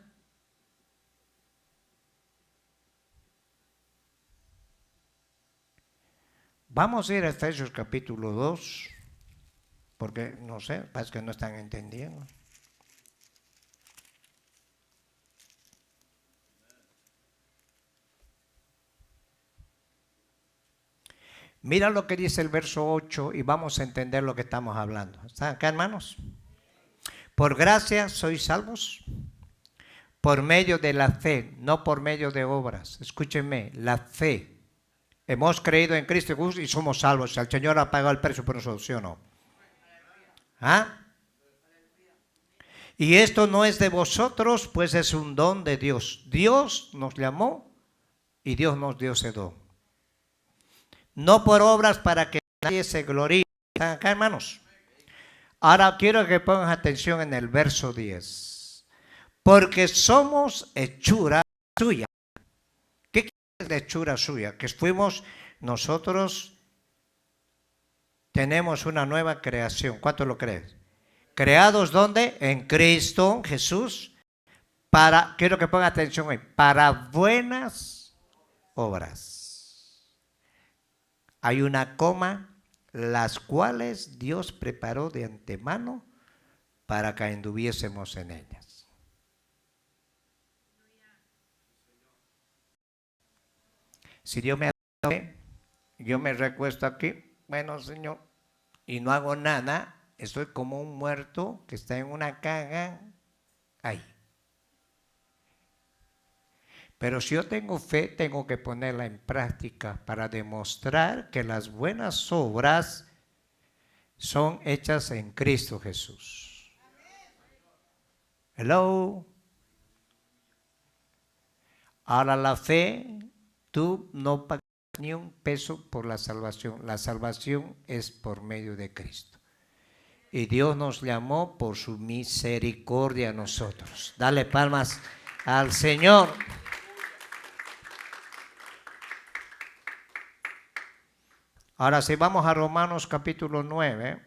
Vamos a ir a Efesios capítulo 2, porque no sé, parece que no están entendiendo. Mira lo que dice el verso 8 y vamos a entender lo que estamos hablando. ¿Están acá, hermanos? Por gracia sois salvos por medio de la fe, no por medio de obras. Escúchenme, la fe. Hemos creído en Cristo y somos salvos. El Señor ha pagado el precio por nosotros, ¿sí o no? ¿Ah? Y esto no es de vosotros, pues es un don de Dios. Dios nos llamó y Dios nos dio ese don. No por obras para que nadie se gloríe. ¿Están acá, hermanos? Ahora quiero que pongan atención en el verso 10. Porque somos hechura suya. ¿Qué quiere decir de hechura suya? Que fuimos nosotros, tenemos una nueva creación. ¿Cuánto lo crees? ¿Creados dónde? En Cristo Jesús. Quiero que pongan atención hoy, para buenas obras. Hay una coma, las cuales Dios preparó de antemano para que anduviésemos en ellas. Si Dios me hace, yo me recuesto aquí, bueno, Señor, y no hago nada, estoy como un muerto que está en una caja ahí. Pero si yo tengo fe, tengo que ponerla en práctica para demostrar que las buenas obras son hechas en Cristo Jesús. Hello. Ahora la fe, tú no pagas ni un peso por la salvación. La salvación es por medio de Cristo. Y Dios nos llamó por su misericordia a nosotros. Dale palmas al Señor. Ahora si vamos a Romanos capítulo 9.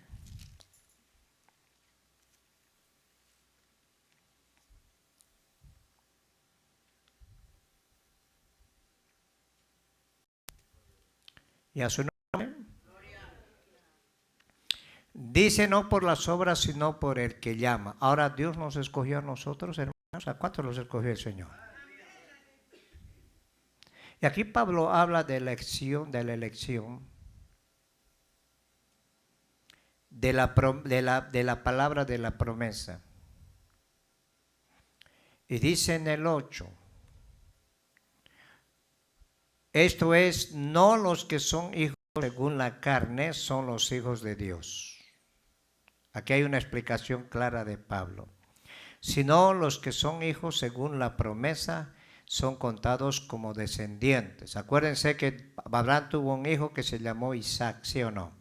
Y a su nombre. Dice no por las obras, sino por el que llama. Ahora Dios nos escogió a nosotros, hermanos. ¿A cuántos los escogió el Señor? Y aquí Pablo habla de la elección, de la palabra de la promesa. Y dice en el 8, esto es, no los que son hijos según la carne son los hijos de Dios. Aquí hay una explicación clara de Pablo. Sino los que son hijos según la promesa son contados como descendientes. Acuérdense que Abraham tuvo un hijo que se llamó Isaac, ¿sí o no?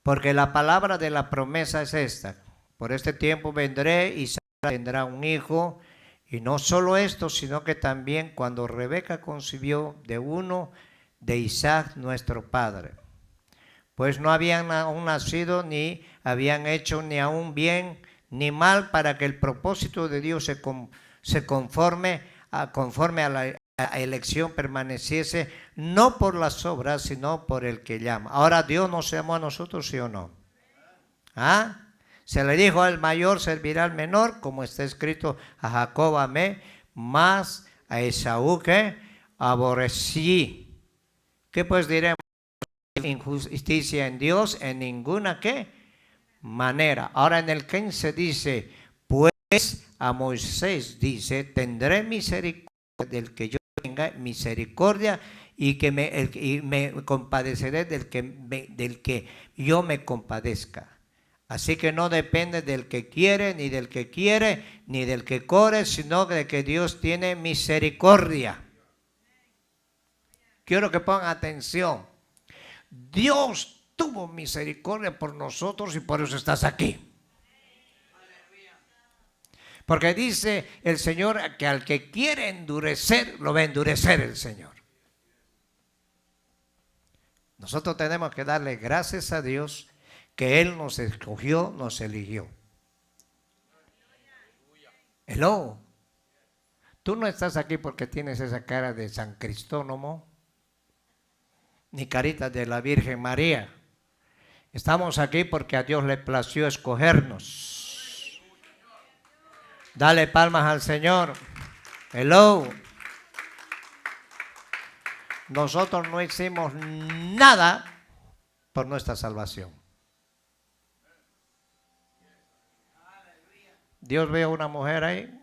Porque la palabra de la promesa es esta. Por este tiempo vendré y Sara tendrá un hijo. Y no solo esto, sino que también cuando Rebeca concibió de uno de Isaac nuestro padre. Pues no habían aún nacido ni habían hecho ni aún bien ni mal para que el propósito de Dios se conforme a la elección permaneciese, no por las obras, sino por el que llama. Ahora Dios nos llamó a nosotros, ¿sí o no? ¿Ah? Se le dijo al mayor servirá al menor, como está escrito, a Jacob amé, más a Esaú que aborrecí. ¿Qué pues diremos? Injusticia en Dios en ninguna ¿qué? Manera. Ahora en el 15 dice, pues a Moisés dice, tendré misericordia del que yo tenga misericordia y que me compadeceré del que yo me compadezca. Así que no depende del que quiere, ni del que quiere, ni del que corre, sino de que Dios tiene misericordia. Quiero que pongan atención. Dios tuvo misericordia por nosotros y por eso estás aquí. Porque dice el Señor que al que quiere endurecer, lo va a endurecer el Señor. Nosotros tenemos que darle gracias a Dios que Él nos escogió, nos eligió. Hello. Tú no estás aquí porque tienes esa cara de San Cristónomo, ni carita de la Virgen María. Estamos aquí porque a Dios le plació escogernos. Dale palmas al Señor. Hello. Nosotros no hicimos nada por nuestra salvación. Dios vio a una mujer ahí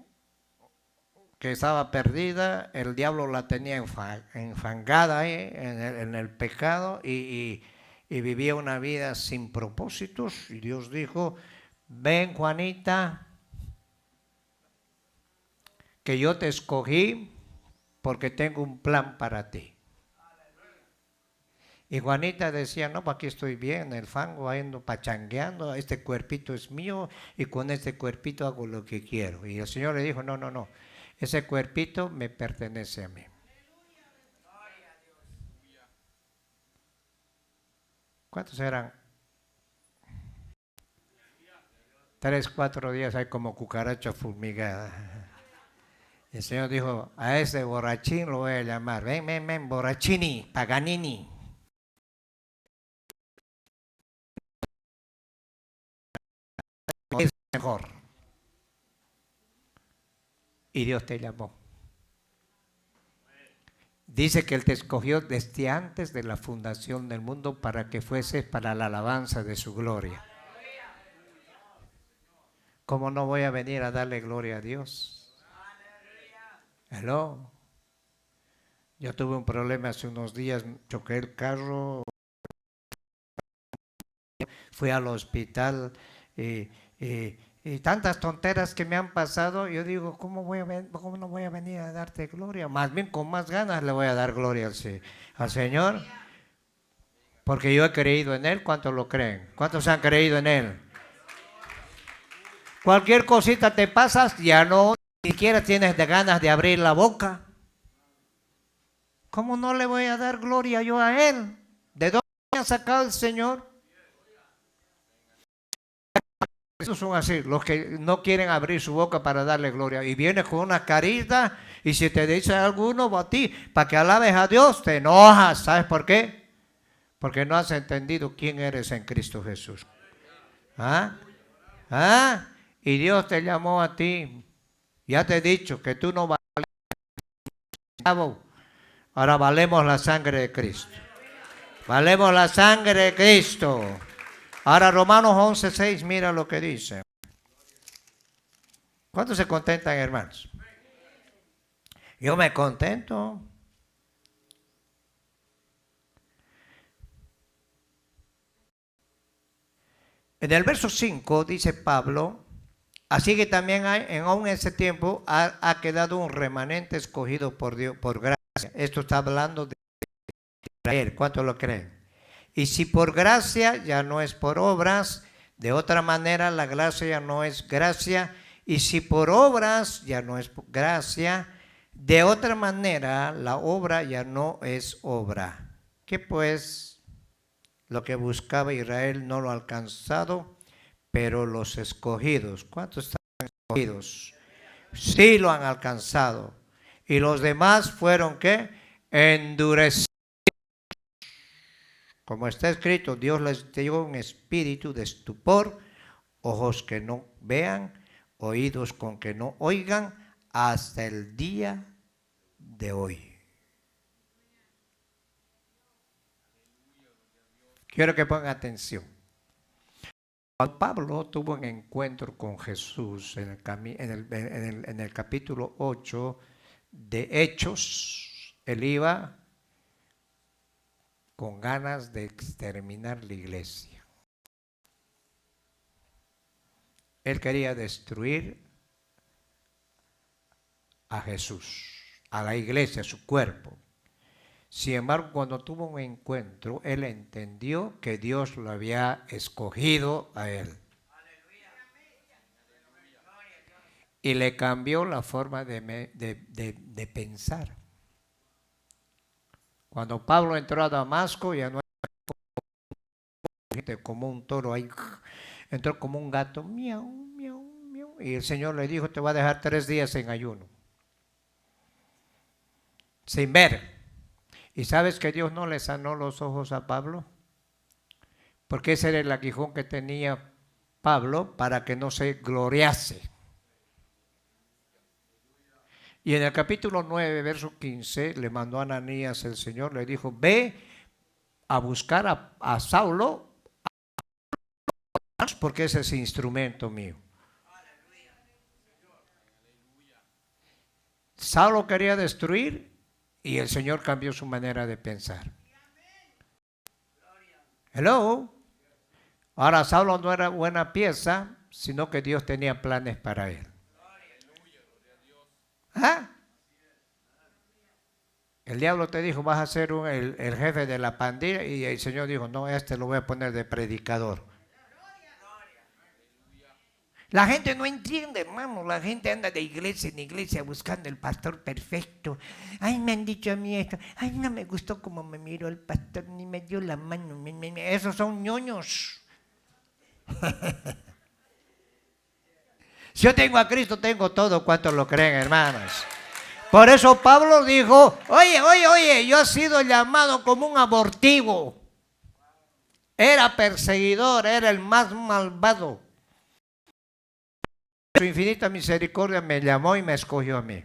que estaba perdida, el diablo la tenía enfangada ahí en el pecado y vivía una vida sin propósitos. Y Dios dijo, ven Juanita, que yo te escogí porque tengo un plan para ti. Y Juanita decía, no, aquí estoy bien, en el fango, ando pachangueando, este cuerpito es mío y con este cuerpito hago lo que quiero. Y el Señor le dijo, no, no, no, ese cuerpito me pertenece a mí. ¿Cuántos eran? 3, 4 días hay como cucaracha fumigada. El Señor dijo, a ese borrachín lo voy a llamar. Ven, ven, ven, borrachini, Paganini. Es mejor. Y Dios te llamó. Dice que Él te escogió desde antes de la fundación del mundo para que fueses para la alabanza de su gloria. ¿Cómo no voy a venir a darle gloria a Dios? Hello. Yo tuve un problema hace unos días, choqué el carro, fui al hospital y tantas tonteras que me han pasado. Yo digo, ¿cómo no voy a venir a darte gloria? Más bien con más ganas le voy a dar gloria al Señor. Porque yo he creído en Él. ¿Cuántos lo creen? ¿Cuántos han creído en Él? Cualquier cosita te pasas, ya no ni siquiera tienes de ganas de abrir la boca. ¿Cómo no le voy a dar gloria yo a Él? ¿De dónde me ha sacado el Señor? Esos son así, los que no quieren abrir su boca para darle gloria. Y vienes con una carita y si te dice alguno a ti, para que alabes a Dios, te enojas. ¿Sabes por qué? Porque no has entendido quién eres en Cristo Jesús. ¿Ah? ¿Ah? Y Dios te llamó a ti. Ya te he dicho que tú no vales. Ahora valemos la sangre de Cristo. Valemos la sangre de Cristo. Ahora Romanos 11:6, mira lo que dice. ¿Cuántos se contentan, hermanos? Yo me contento. En el verso 5 dice Pablo, así que también aún en ese tiempo ha quedado un remanente escogido por Dios, por gracia. Esto está hablando de Israel. ¿Cuántos lo creen? Y si por gracia ya no es por obras, de otra manera la gracia ya no es gracia. Y si por obras ya no es gracia, de otra manera la obra ya no es obra. ¿Qué pues? Lo que buscaba Israel no lo ha alcanzado, pero los escogidos, ¿cuántos están escogidos? Sí lo han alcanzado. Y los demás fueron, ¿qué? Endurecidos. Como está escrito, Dios les dio un espíritu de estupor, ojos que no vean, oídos con que no oigan, hasta el día de hoy. Quiero que pongan atención. Cuando Pablo tuvo un encuentro con Jesús en el capítulo 8 de Hechos, él iba con ganas de exterminar la iglesia. Él quería destruir a Jesús, a la iglesia, a su cuerpo. Sin embargo, cuando tuvo un encuentro, él entendió que Dios lo había escogido a él. Y le cambió la forma de pensar. Cuando Pablo entró a Damasco, ya no como un toro ahí, entró como un gato, miau, miau, miau, y el Señor le dijo, te voy a dejar 3 días en ayuno, sin ver. ¿Y sabes que Dios no le sanó los ojos a Pablo? Porque ese era el aguijón que tenía Pablo para que no se gloriase. Y en el capítulo 9, verso 15, le mandó a Ananías el Señor, le dijo, ve a buscar a Saulo, porque ese es instrumento mío. Saulo quería destruir y el Señor cambió su manera de pensar. Hello. Ahora Saulo no era buena pieza, sino que Dios tenía planes para él. ¿Ah? El diablo te dijo, vas a ser el jefe de la pandilla, y el Señor dijo, no, este lo voy a poner de predicador. La gente no entiende, hermano, la gente anda de iglesia en iglesia buscando el pastor perfecto. Ay, me han dicho a mí esto, ay, no me gustó como me miró el pastor, ni me dio la mano. Esos son ñoños. Si yo tengo a Cristo, tengo todo. ¿Cuántos lo creen, hermanos? Por eso Pablo dijo, oye, yo he sido llamado como un abortivo. Era perseguidor, era el más malvado. Su infinita misericordia me llamó y me escogió a mí.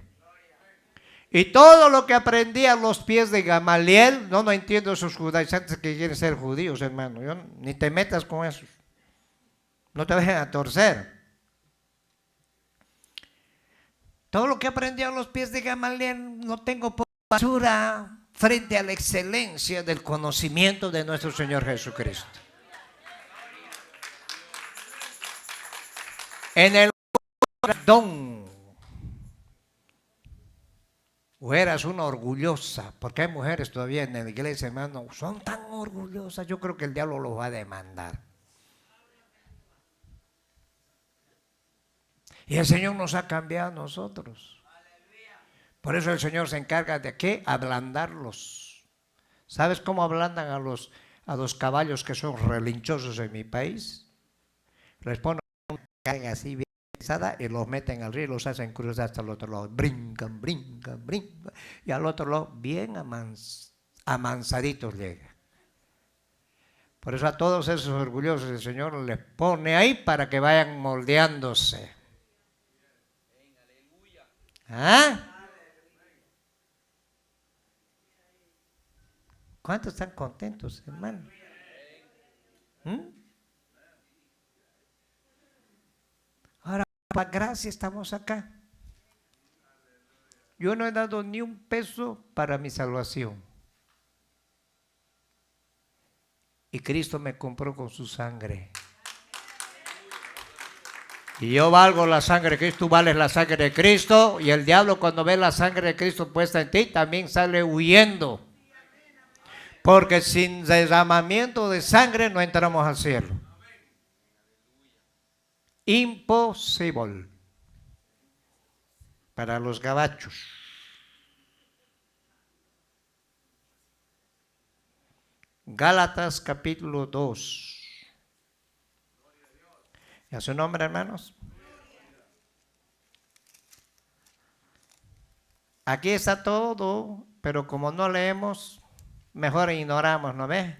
Y todo lo que aprendí a los pies de Gamaliel, no entiendo esos judaizantes que quieren ser judíos, hermano. Ni te metas con eso. No te dejen a torcer. Todo lo que aprendí a los pies de Gamaliel no tengo por basura frente a la excelencia del conocimiento de nuestro Señor Jesucristo. En el don, o eras una orgullosa, porque hay mujeres todavía en la iglesia, hermano, son tan orgullosas, yo creo que el diablo los va a demandar. Y el Señor nos ha cambiado a nosotros. Por eso el Señor se encarga de ¿qué? Ablandarlos. ¿Sabes cómo ablandan a los caballos que son relinchosos en mi país? Les ponen una carga así bien pesada y los meten al río y los hacen cruzar hasta el otro lado. Brincan, brincan, brincan. Y al otro lado bien amansaditos llega. Por eso a todos esos orgullosos el Señor les pone ahí para que vayan moldeándose. ¿Ah? ¿Cuántos están contentos, hermano? Ahora, por la gracia estamos acá. Yo no he dado ni un peso para mi salvación. Y Cristo me compró con su sangre. Y yo valgo la sangre de Cristo, tú vales la sangre de Cristo. Y el diablo cuando ve la sangre de Cristo puesta en ti, también sale huyendo. Porque sin derramamiento de sangre no entramos al cielo. Imposible. Para los gabachos. Gálatas capítulo 2. ¿Y a su nombre, hermanos? Aquí está todo, pero como no leemos, mejor ignoramos, ¿no ves?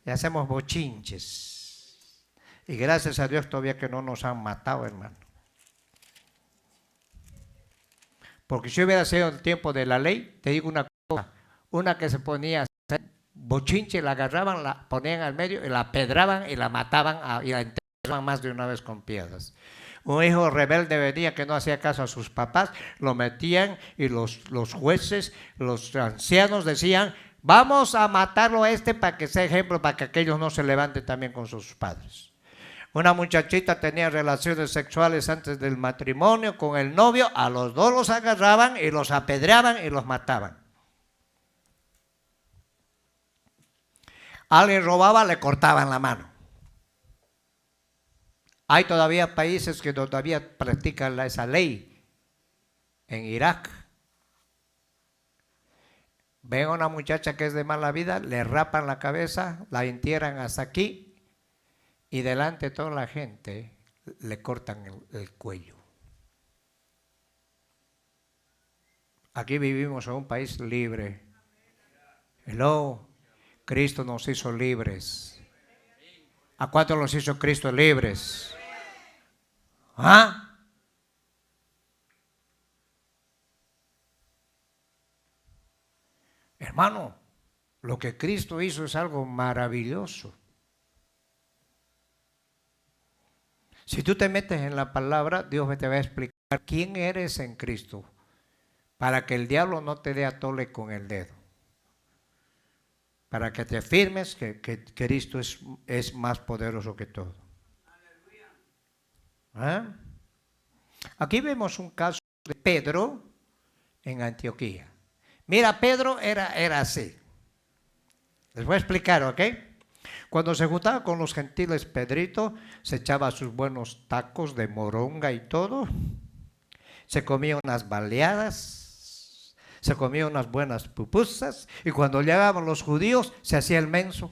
Y hacemos bochinches. Y gracias a Dios todavía que no nos han matado, hermano. Porque si hubiera sido el tiempo de la ley, te digo una cosa, una que se ponía a hacer bochinche, la agarraban, la ponían al medio y la pedraban y la mataban y la enterraban más de una vez con piedras. Un hijo rebelde venía que no hacía caso a sus papás, lo metían y los jueces, los ancianos decían, vamos a matarlo a este para que sea ejemplo, para que aquellos no se levanten también con sus padres. Una muchachita tenía relaciones sexuales antes del matrimonio con el novio, a los dos los agarraban y los apedreaban y los mataban. Alguien robaba, le cortaban la mano. Hay todavía países que todavía practican esa ley. En Irak. Ven a una muchacha que es de mala vida, le rapan la cabeza, la entierran hasta aquí y delante de toda la gente le cortan el cuello. Aquí vivimos en un país libre. Hello, Cristo nos hizo libres. ¿A cuántos los hizo Cristo libres? ¿Ah? Hermano, lo que Cristo hizo es algo maravilloso. Si tú te metes en la palabra, Dios te va a explicar quién eres en Cristo, para que el diablo no te dé a tole con el dedo. Para que te afirmes que Cristo es más poderoso que todo. ¿Ah? Aquí vemos un caso de Pedro en Antioquía. Mira, Pedro era así. Les voy a explicar, ¿ok? Cuando se juntaba con los gentiles, Pedrito se echaba sus buenos tacos de moronga y todo. Se comía unas baleadas, se comía unas buenas pupusas, y cuando llegaban los judíos se hacía el menso.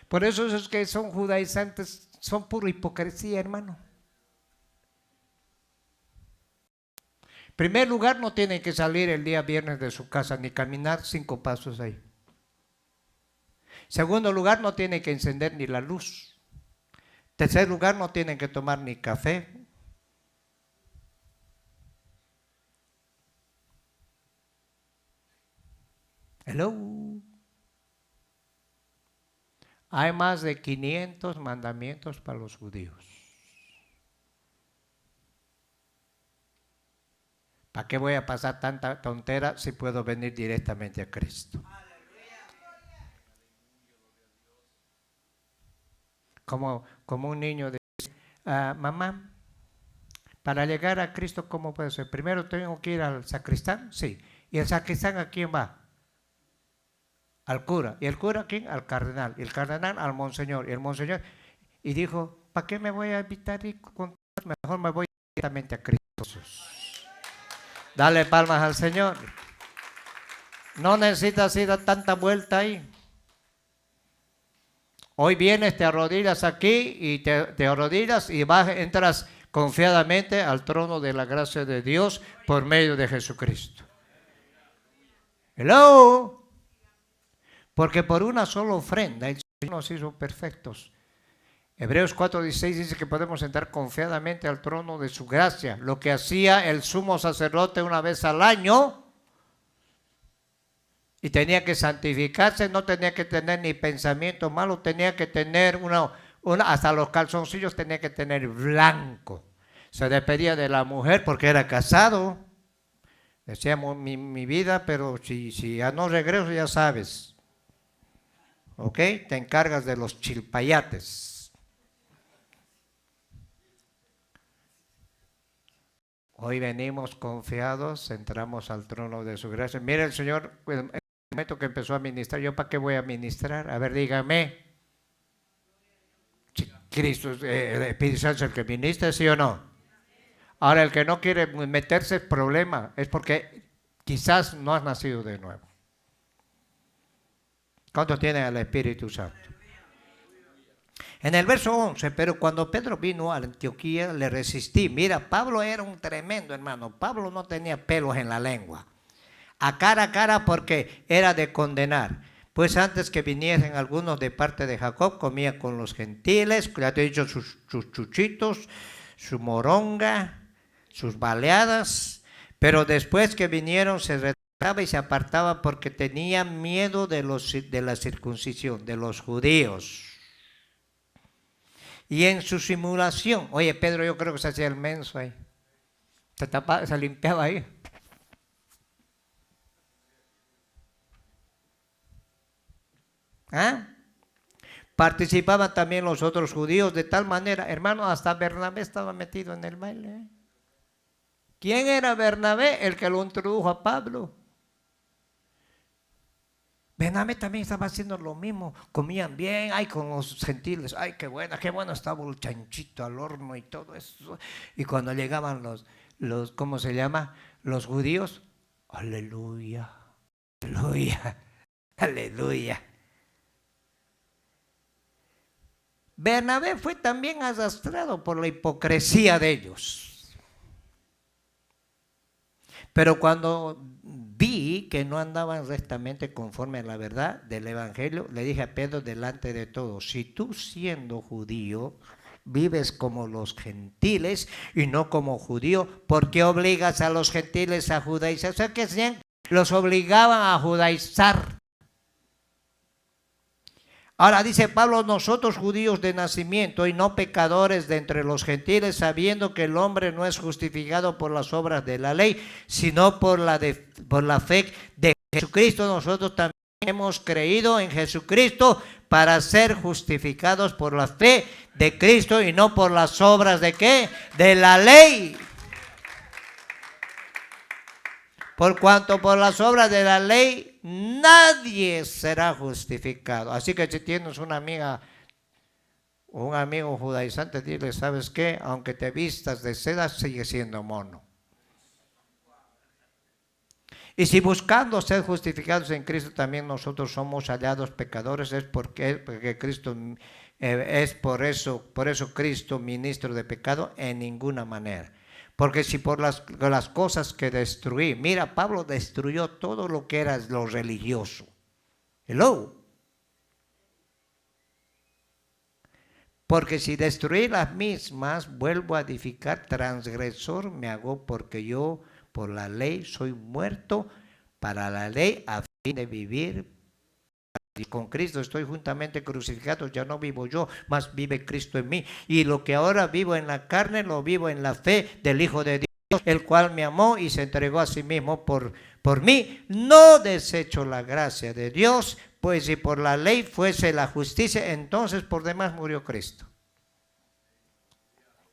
Por eso esos que son judaizantes son pura hipocresía, hermano. En primer lugar, no tienen que salir el día viernes de su casa ni caminar 5 pasos ahí. Segundo lugar, no tienen que encender ni la luz. Tercer lugar, no tienen que tomar ni café. Hello. Hay más de 500 mandamientos para los judíos. ¿Para qué voy a pasar tanta tontera si puedo venir directamente a Cristo? Como un niño dice, mamá, para llegar a Cristo, ¿cómo puede ser? Primero tengo que ir al sacristán, sí. ¿Y el sacristán a quién va? Al cura. ¿Y el cura a quién? Al cardenal. Y el cardenal al monseñor. Y el monseñor. Y dijo, ¿para qué me voy a evitar ir con? Mejor me voy directamente a Cristo Jesús. Dale palmas al Señor. No necesitas ir a tanta vuelta ahí. Hoy vienes, te arrodillas aquí y te arrodillas y entras confiadamente al trono de la gracia de Dios por medio de Jesucristo. Hello. Porque por una sola ofrenda el Señor nos hizo perfectos. Hebreos 4:16 dice que podemos entrar confiadamente al trono de su gracia. Lo que hacía el sumo sacerdote una vez al año y tenía que santificarse, no tenía que tener ni pensamiento malo, tenía que tener hasta los calzoncillos tenía que tener blanco. Se despedía de la mujer porque era casado. Decía mi vida, pero si ya no regreso ya sabes. ¿Ok? Te encargas de los chilpayates. Hoy venimos confiados, entramos al trono de su gracia. Mira el Señor, en el momento que empezó a ministrar, ¿yo para qué voy a ministrar? A ver, dígame. Cristo, el Espíritu Santo es el que ministra, ¿sí o no? Ahora, el que no quiere meterse es problema, es porque quizás no has nacido de nuevo. ¿Cuántos tienen al Espíritu Santo? En el verso 11, pero cuando Pedro vino a Antioquía le resistí. Mira, Pablo era un tremendo hermano. Pablo no tenía pelos en la lengua. A cara porque era de condenar. Pues antes que viniesen algunos de parte de Jacob, comía con los gentiles, ya te he dicho sus chuchitos, su moronga, sus baleadas. Pero después que vinieron se retiraba y se apartaba porque tenía miedo de la circuncisión, de los judíos. Y en su simulación, oye, Pedro yo creo que se hacía el menso ahí. Se limpiaba ahí. ¿Ah? Participaban también los otros judíos de tal manera, hermano, hasta Bernabé estaba metido en el baile. ¿Quién era Bernabé? El que lo introdujo a Pablo. Bernabé también estaba haciendo lo mismo, comían bien, ay, con los gentiles, ay, qué bueno estaba el chanchito al horno y todo eso. Y cuando llegaban los ¿cómo se llama? Los judíos, aleluya. Aleluya, aleluya. Bernabé fue también arrastrado por la hipocresía de ellos. Pero cuando vi que no andaban rectamente conforme a la verdad del Evangelio, le dije a Pedro delante de todos: si tú siendo judío vives como los gentiles y no como judío, ¿por qué obligas a los gentiles a judaizar? O sea que los obligaban a judaizar. Ahora dice Pablo: nosotros judíos de nacimiento y no pecadores de entre los gentiles, sabiendo que el hombre no es justificado por las obras de la ley, sino por la fe de Jesucristo. Nosotros también hemos creído en Jesucristo para ser justificados por la fe de Cristo y no por las obras ¿de qué? De la ley. Por cuanto por las obras de la ley nadie será justificado. Así que si tienes una amiga o un amigo judaizante, dile: ¿sabes qué? Aunque te vistas de seda, sigue siendo mono. Y si buscando ser justificados en Cristo también nosotros somos hallados pecadores, es porque Cristo es por eso Cristo ministro de pecado, en ninguna manera. Porque si por las cosas que destruí, mira, Pablo destruyó todo lo que era lo religioso. Hello. Porque si destruí las mismas, vuelvo a edificar, transgresor me hago, porque yo por la ley soy muerto para la ley, a fin de vivir. Y con Cristo estoy juntamente crucificado, ya no vivo yo, mas vive Cristo en mí. Y lo que ahora vivo en la carne, lo vivo en la fe del Hijo de Dios, el cual me amó y se entregó a sí mismo por mí. No desecho la gracia de Dios, pues si por la ley fuese la justicia, entonces por demás murió Cristo.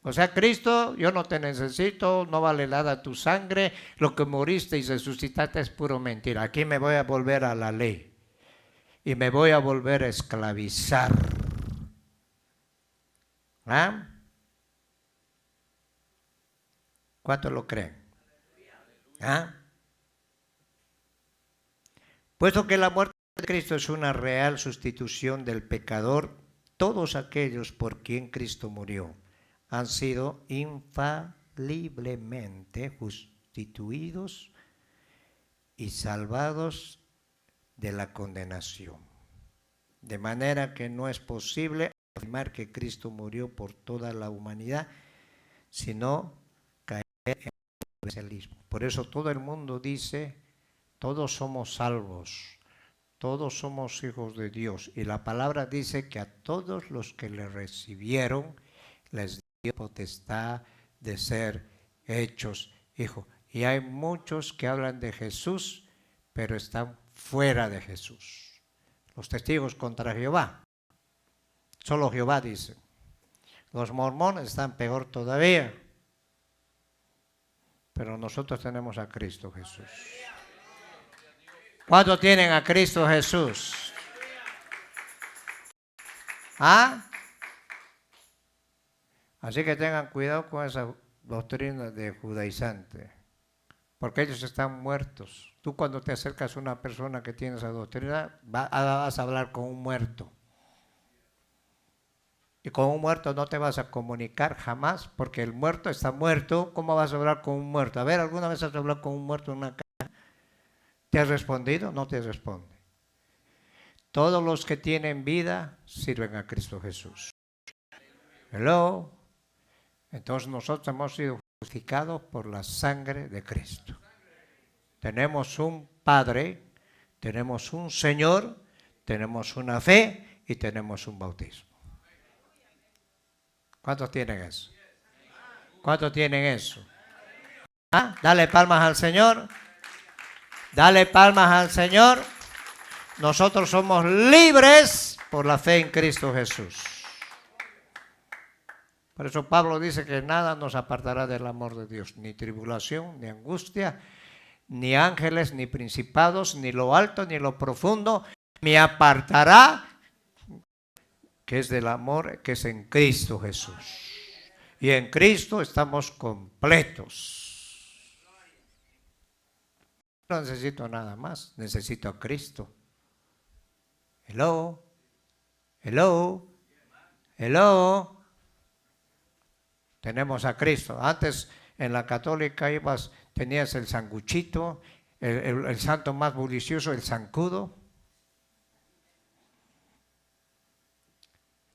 O sea, Cristo, yo no te necesito, no vale nada tu sangre, lo que moriste y resucitaste es puro mentira. Aquí me voy a volver a la ley y me voy a volver a esclavizar. ¿Ah? ¿Cuántos lo creen? ¿Ah? Puesto que la muerte de Cristo es una real sustitución del pecador, todos aquellos por quien Cristo murió han sido infaliblemente sustituidos y salvados de la condenación. De manera que no es posible afirmar que Cristo murió por toda la humanidad, sino caer en el especialismo. Por eso todo el mundo dice: todos somos salvos, todos somos hijos de Dios. Y la palabra dice que a todos los que le recibieron les dio potestad de ser hechos hijos. Y hay muchos que hablan de Jesús, pero están fuera de Jesús. Los testigos contra Jehová, solo Jehová dice. Los mormones están peor todavía, pero nosotros tenemos a Cristo Jesús. ¿Cuántos tienen a Cristo Jesús? ¿Ah? Así que tengan cuidado con esa doctrina de judaizante, porque ellos están muertos. Tú cuando te acercas a una persona que tiene esa doctrina, vas a hablar con un muerto. Y con un muerto no te vas a comunicar jamás, porque el muerto está muerto. ¿Cómo vas a hablar con un muerto? A ver, ¿alguna vez has hablado con un muerto en una casa? ¿Te has respondido? No te responde. Todos los que tienen vida sirven a Cristo Jesús. Hello. Entonces nosotros hemos sido justificados por la sangre de Cristo. Tenemos un Padre, tenemos un Señor, tenemos una fe y tenemos un bautismo. ¿Cuántos tienen eso? ¿Cuántos tienen eso? ¿Ah? Dale palmas al Señor. Dale palmas al Señor. Nosotros somos libres por la fe en Cristo Jesús. Por eso Pablo dice que nada nos apartará del amor de Dios, ni tribulación, ni angustia, ni ángeles, ni principados, ni lo alto, ni lo profundo, me apartará, que es del amor que es en Cristo Jesús. Y en Cristo estamos completos. No necesito nada más, necesito a Cristo. Hello, hello, hello. Tenemos a Cristo. Antes en la católica tenías el sanguchito, el santo más bullicioso, el zancudo.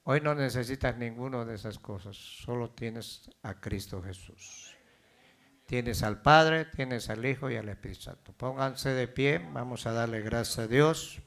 Hoy no necesitas ninguno de esas cosas, solo tienes a Cristo Jesús. Tienes al Padre, tienes al Hijo y al Espíritu Santo. Pónganse de pie, vamos a darle gracias a Dios.